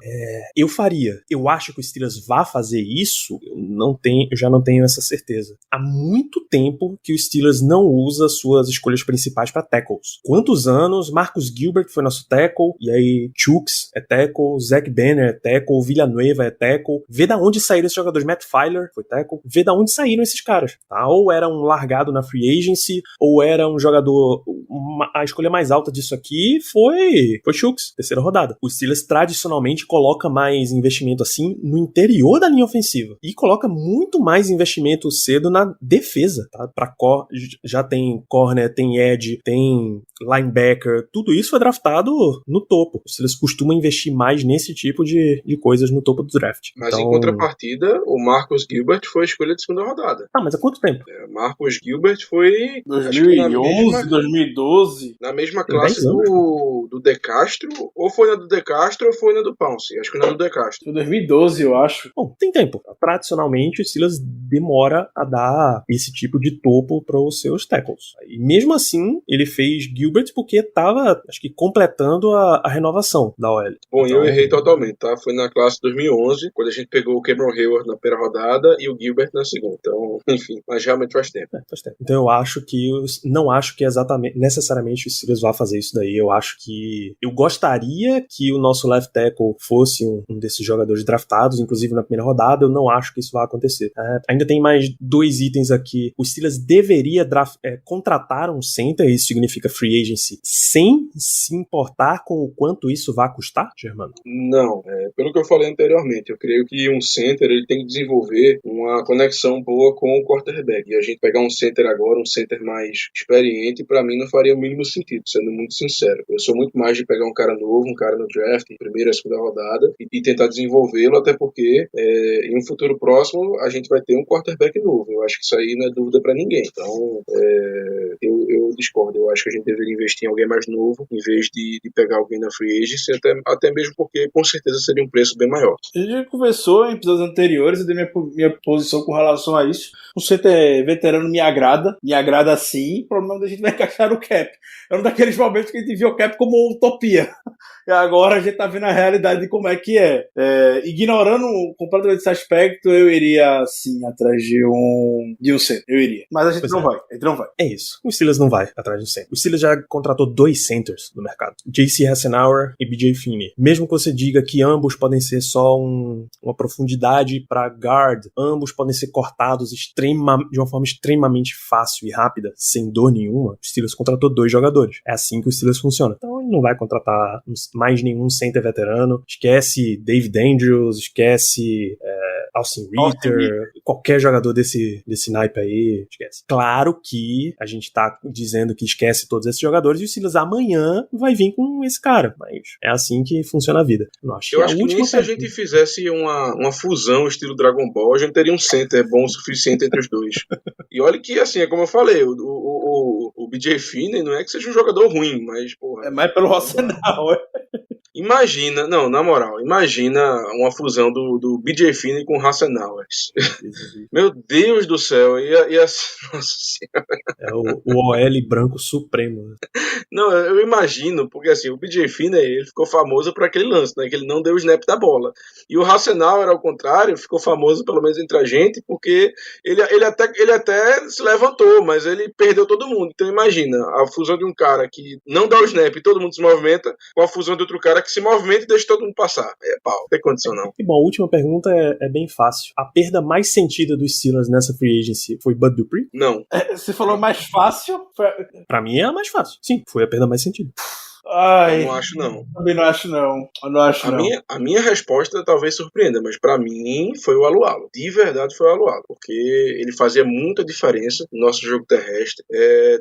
Eu faria. Eu acho que o Steelers vai fazer isso. Eu já não tenho essa certeza. Há muito tempo que o Steelers não usa suas escolhas principais para tackles. Quantos anos? Marcus Gilbert foi nosso tackle, e aí Chucks é tackle, Zach Banner é tackle, Villanueva é tackle. Vê da onde saíram esses jogadores. Matt Filer foi tackle. Vê da onde saíram esses caras, tá? ou era um largado na free agency, ou era um jogador... A escolha mais alta disso aqui foi Chuks, terceira rodada. O Steelers tradicionalmente coloca mais investimento assim no interior da linha ofensiva e coloca muito mais investimento cedo na defesa, tá? Já tem corner, tem edge, tem linebacker, tudo isso foi draftado no topo. Os Steelers costumam investir mais nesse tipo de coisas no topo do draft. Mas em contrapartida, o Marcus Gilbert foi a escolha de segunda rodada. Mas há quanto tempo? Marcus Gilbert foi 2011, 2012. Na mesma classe do De Castro, ou foi na do De Castro ou foi na do Pounce. Acho que na do De Castro. Foi 2012, eu acho. Bom, tem tempo. Tradicionalmente, o Steelers demora a dar esse tipo de topo para os seus tackles. E mesmo assim, ele fez Gilbert porque estava, acho que, completando a renovação da OL. Bom, eu errei totalmente, tá? Foi na classe 2011, quando a gente pegou o Cameron Hayward na primeira rodada e o Gilbert na segunda. Então, enfim, mas realmente faz tempo. Faz tempo. Então eu acho que, não acho que necessariamente o Steelers vá fazer isso daí. Eu gostaria que o nosso left tackle fosse um desses jogadores draftados, inclusive na primeira rodada. Eu não acho que isso vai acontecer. Ainda tem mais 2 itens aqui. O Steelers deveria contratar um center, isso significa free agency, sem se importar com o quanto isso vai custar, Germano? Não, pelo que eu falei anteriormente, eu creio que um center ele tem que desenvolver uma conexão boa com o quarterback. E a gente pegar um center agora, um center mais experiente, pra mim não faria o mínimo sentido, sendo muito sincero. Eu sou muito mais de pegar um cara novo, um cara no draft, em primeira, segunda rodada, e tentar desenvolvê-lo, até porque em um futuro próximo a gente vai ter um quarterback novo. Eu acho que isso aí não é dúvida pra ninguém. Então, eu discordo. Eu acho que a gente deveria investir em alguém mais novo, em vez de pegar alguém na free agency, até mesmo porque com certeza seria um preço bem maior. A gente já conversou em episódios anteriores, eu dei minha posição com relação a isso. O center veterano me agrada sim, o problema é que a gente vai encaixar no cap. É um daqueles momentos que a gente viu o cap como uma utopia. E agora a gente tá vendo a realidade de como é que é. Ignorando completamente esse aspecto, eu iria sim atrás de um center. Eu iria. Mas a gente não vai. É isso. O Steelers não vai atrás de um center. O Steelers já contratou 2 centers no mercado. J.C. Hassenauer e B.J. Finney. Mesmo que você diga que ambos podem ser só uma profundidade para guard, ambos podem ser cortados de uma forma extremamente fácil e rápida, sem dor nenhuma, o Steelers contratou 2 jogadores. É assim que o Steelers funciona. Então ele não vai contratar mais nenhum center veterano. Esquece David Andrews, esquece Austin Ritter, qualquer jogador desse naipe aí, esquece. Claro que a gente tá dizendo que esquece todos esses jogadores e o Steelers amanhã vai vir com esse cara, mas é assim que funciona a vida. Eu acho que nem se a gente fizesse uma fusão estilo Dragon Ball, a gente teria um center bom o suficiente entre os dois. E olha que, assim, é como eu falei, o B.J. Finney não é que seja um jogador ruim, mas, porra... É mais pelo Arsenal, Imagina, não, na moral, imagina uma fusão do B.J. Finney com o Hassenauer. Meu Deus do céu, nossa senhora. É o OL branco supremo. Né? Não, eu imagino, porque assim, o B.J. Finney, ele ficou famoso por aquele lance, né, que ele não deu o snap da bola. E o Hassenauer, ao contrário, ficou famoso, pelo menos entre a gente, porque ele até se levantou, mas ele perdeu todo mundo. Então imagina, a fusão de um cara que não dá o snap e todo mundo se movimenta, com a fusão de outro cara que se movimenta e deixa todo mundo passar. É pau, não tem condição não. E bom, a última pergunta é bem fácil. A perda mais sentida dos Steelers nessa free agency foi Bud Dupree? Não. Você falou mais fácil? Pra mim é a mais fácil. Sim, foi a perda mais sentida. Ai, eu não acho não. Também não acho não. A minha resposta talvez surpreenda, mas pra mim foi o Alualo. De verdade foi o Alualo, porque ele fazia muita diferença no nosso jogo terrestre.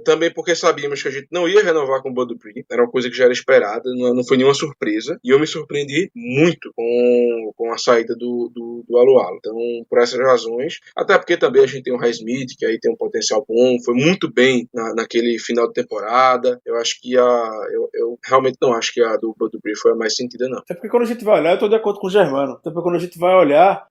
Também porque sabíamos que a gente não ia renovar com o Bud Dupree. Era uma coisa que já era esperada, não foi nenhuma surpresa. E eu me surpreendi muito com a saída do Alualo. Então, por essas razões, até porque também a gente tem o Highsmith, que aí tem um potencial bom, foi muito bem naquele final de temporada. Eu acho que eu realmente não acho que a do Bud Dupree foi a mais sentida, não. É porque quando a gente vai olhar, eu tô de acordo com o Germano. Até porque quando a gente vai olhar,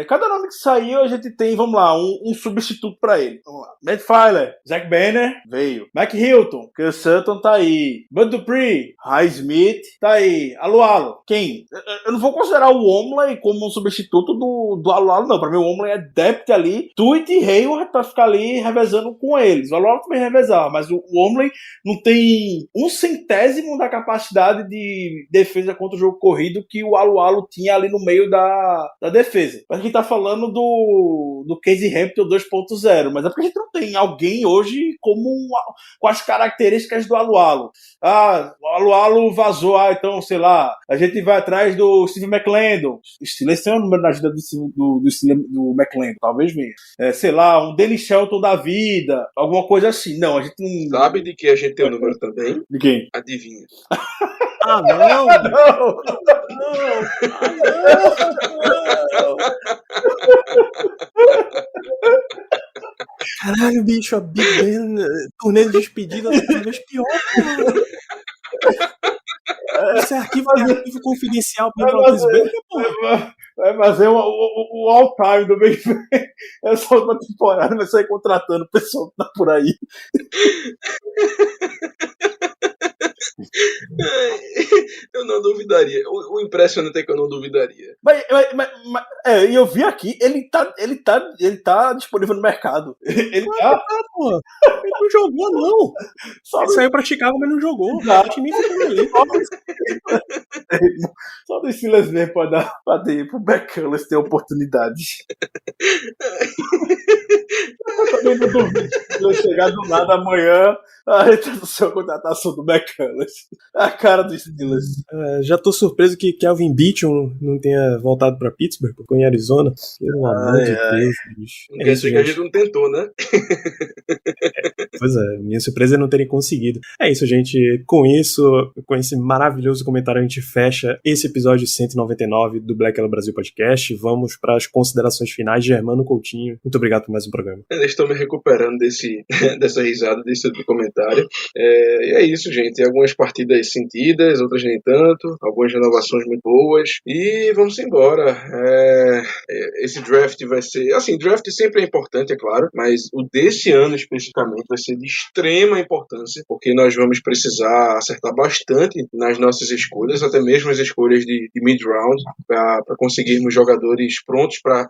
cada nome que saiu, a gente tem, vamos lá, um substituto pra ele. Vamos lá. Matt Filer, Zach Banner, veio. Mac Hilton, Ken Sutton tá aí. Bud Dupree, Highsmith, tá aí. Alualo, quem? Eu não vou considerar o Omley como um substituto do Alualo, não. Pra mim, o Omley é depth ali. Tuitt e Hayward pra ficar ali revezando com eles. O Alualo também revezar, mas o Omley não tem 1/100 milésimo da capacidade de defesa contra o jogo corrido que o Alu tinha ali no meio da defesa. A gente tá falando do Casey Hampton 2.0, mas é porque a gente não tem alguém hoje com as características do Alu. O Alu vazou, então, sei lá, a gente vai atrás do Steve McLendon. Esse é o número na vida do McLendon, talvez venha. Sei lá, um Danny Shelton da vida, alguma coisa assim. Não, a gente não... Sabe de que a gente tem o número também? De quem? Adivinha. Ah, não! Não! Caralho, bicho, a Big Ben, turnê de despedida tá cada vez pior, porra. Isso é arquivo confidencial pra Roethlisberger, porra. Vai fazer o all-time do Big Ben. Essa última temporada vai sair contratando o pessoal que tá por aí. Eu não duvidaria. O impressionante é que eu não duvidaria. Mas eu vi aqui, ele tá disponível no mercado. Ele tá, porra. Ele não jogou, não. Ele saiu pra Chicago, mas não jogou. O time ficou no elenco. Só do Steelers mesmo pra ter pro McCullers ter oportunidade. Eu também não duvido se eu chegar do nada amanhã a retransmissão a contratação do McCullers. A cara do Steelers. Já tô surpreso que Kelvin Beachum não tenha voltado pra Pittsburgh, ficou em Arizona. Pelo amor de Deus, bicho. Não quer dizer que a gente não tentou, né? Pois é, minha surpresa é não terem conseguido. É isso, gente. Com esse maravilhoso comentário, a gente fecha esse episódio 199 do Black Yellow Brasil Podcast. Vamos para as considerações finais de Germano Coutinho. Muito obrigado por mais um programa. Eu estou me recuperando dessa risada, desse comentário. E é isso, gente. Algumas partidas sentidas, outras nem tanto. Algumas renovações muito boas. E vamos embora. Esse draft vai ser... Assim, draft sempre é importante, é claro. Mas o desse ano, especificamente, vai ser de extrema importância. Porque nós vamos precisar acertar bastante nas nossas escolhas. Até mesmo as escolhas de mid-round. Para conseguirmos jogadores prontos para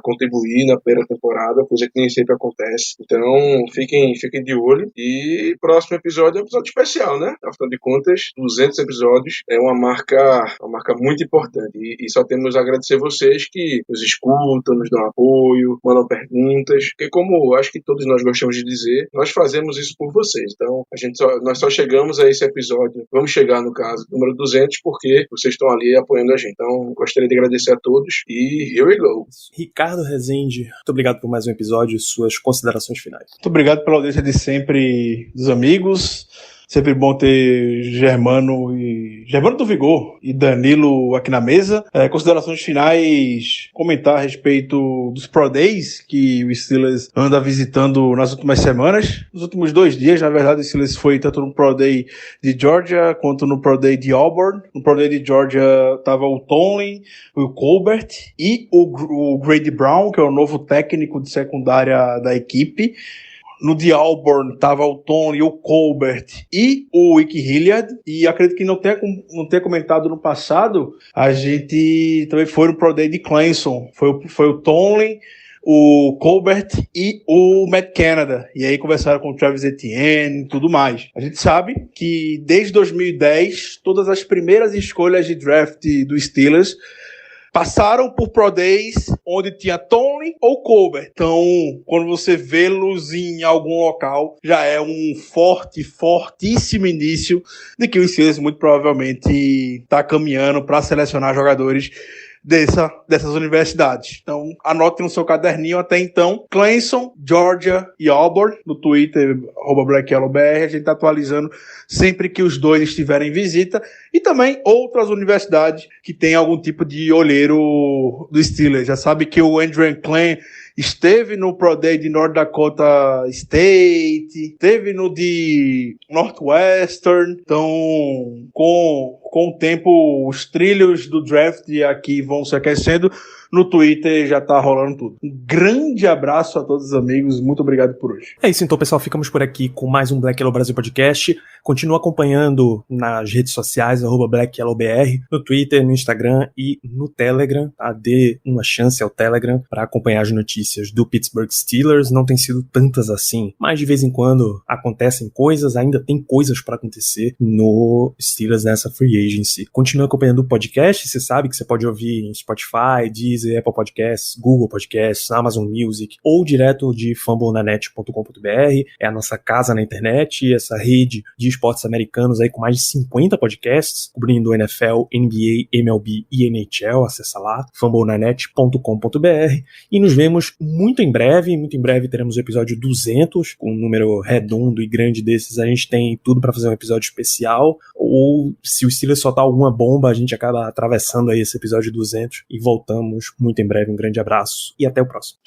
contribuir na primeira temporada. Coisa que nem sempre acontece. Então, fiquem de olho. E próximo episódio é um episódio especial, né? Afinal de contas, 200 episódios é uma marca muito importante. E só temos a agradecer vocês que nos escutam, nos dão apoio, mandam perguntas. Porque como acho que todos nós gostamos de dizer, nós fazemos isso por vocês. Então, nós só chegamos a esse episódio, vamos chegar no caso, número 200, porque vocês estão ali apoiando a gente. Então, gostaria de agradecer a todos e here we go. Ricardo Rezende, muito obrigado por mais um episódio e suas considerações finais. Muito obrigado pela audiência de sempre dos amigos. Sempre bom ter Germano do Vigor e Danilo aqui na mesa. Considerações finais, comentar a respeito dos Pro Days que o Steelers anda visitando nas últimas semanas. Nos últimos 2 dias, na verdade, o Steelers foi tanto no Pro Day de Georgia quanto no Pro Day de Auburn. No Pro Day de Georgia estava o Tomlin, o Colbert e o Grady Brown, que é o novo técnico de secundária da equipe. No de Auburn estava o Tony, o Colbert e o Wiki Hilliard. E acredito que não tenha comentado no passado, a gente também foi no Pro Day de Clemson. Foi o Tony, o Colbert e o Matt Canada. E aí conversaram com o Travis Etienne e tudo mais. A gente sabe que desde 2010, todas as primeiras escolhas de draft do Steelers passaram por Pro Days onde tinha Tony ou Colbert. Então, quando você vê-los em algum local, já é um fortíssimo início de que o Steelers muito provavelmente está caminhando para selecionar jogadores dessas universidades. Então, anote no seu caderninho até então, Clemson, Georgia e Auburn, no Twitter, @BlackYellowBR, a gente está atualizando sempre que os dois estiverem em visita, e também outras universidades que têm algum tipo de olheiro do Steelers. Já sabe que o Andrew Klein esteve no Pro Day de North Dakota State, esteve no de Northwestern. Então, com o tempo, os trilhos do draft aqui vão se aquecendo. no Twitter já tá rolando tudo. Um grande abraço a todos os amigos, muito obrigado por hoje. É isso então, pessoal, ficamos por aqui com mais um Black Yellow Brasil Podcast. Continua acompanhando nas redes sociais, @BlackYellowBR, no Twitter, no Instagram e no Telegram, tá? Dê uma chance ao Telegram para acompanhar as notícias do Pittsburgh Steelers. Não tem sido tantas assim, mas de vez em quando acontecem coisas, ainda tem coisas para acontecer no Steelers nessa free agency. Continue acompanhando o podcast, você sabe que você pode ouvir em Spotify, Deezer, Apple Podcasts, Google Podcasts, Amazon Music ou direto de fumblenanet.com.br. É a nossa casa na internet, essa rede de esportes americanos aí com mais de 50 podcasts, cobrindo NFL, NBA, MLB e NHL. Acessa lá, fumblenanet.com.br, e nos vemos muito em breve teremos o episódio 200, com um número redondo e grande desses, a gente tem tudo para fazer um episódio especial, ou se o Steelers soltar alguma bomba, a gente acaba atravessando aí esse episódio 200 e voltamos muito em breve. Um grande abraço e até o próximo.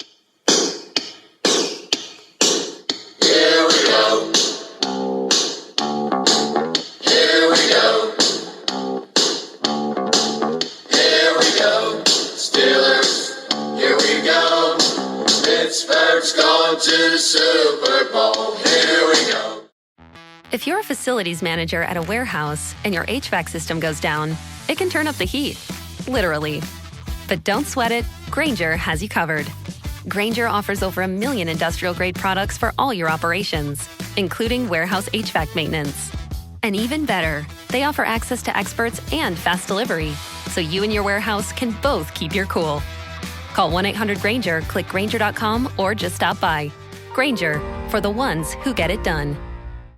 Pittsburgh's going to the Super Bowl. Here we go. If you're a facilities manager at a warehouse and your HVAC system goes down, it can turn up the heat, literally. But don't sweat it, Grainger has you covered. Grainger offers over 1 million industrial-grade products for all your operations, including warehouse HVAC maintenance. And even better, they offer access to experts and fast delivery, so you and your warehouse can both keep your cool. Call 1-800-GRAINGER, click Grainger.com, or just stop by. Grainger, for the ones who get it done.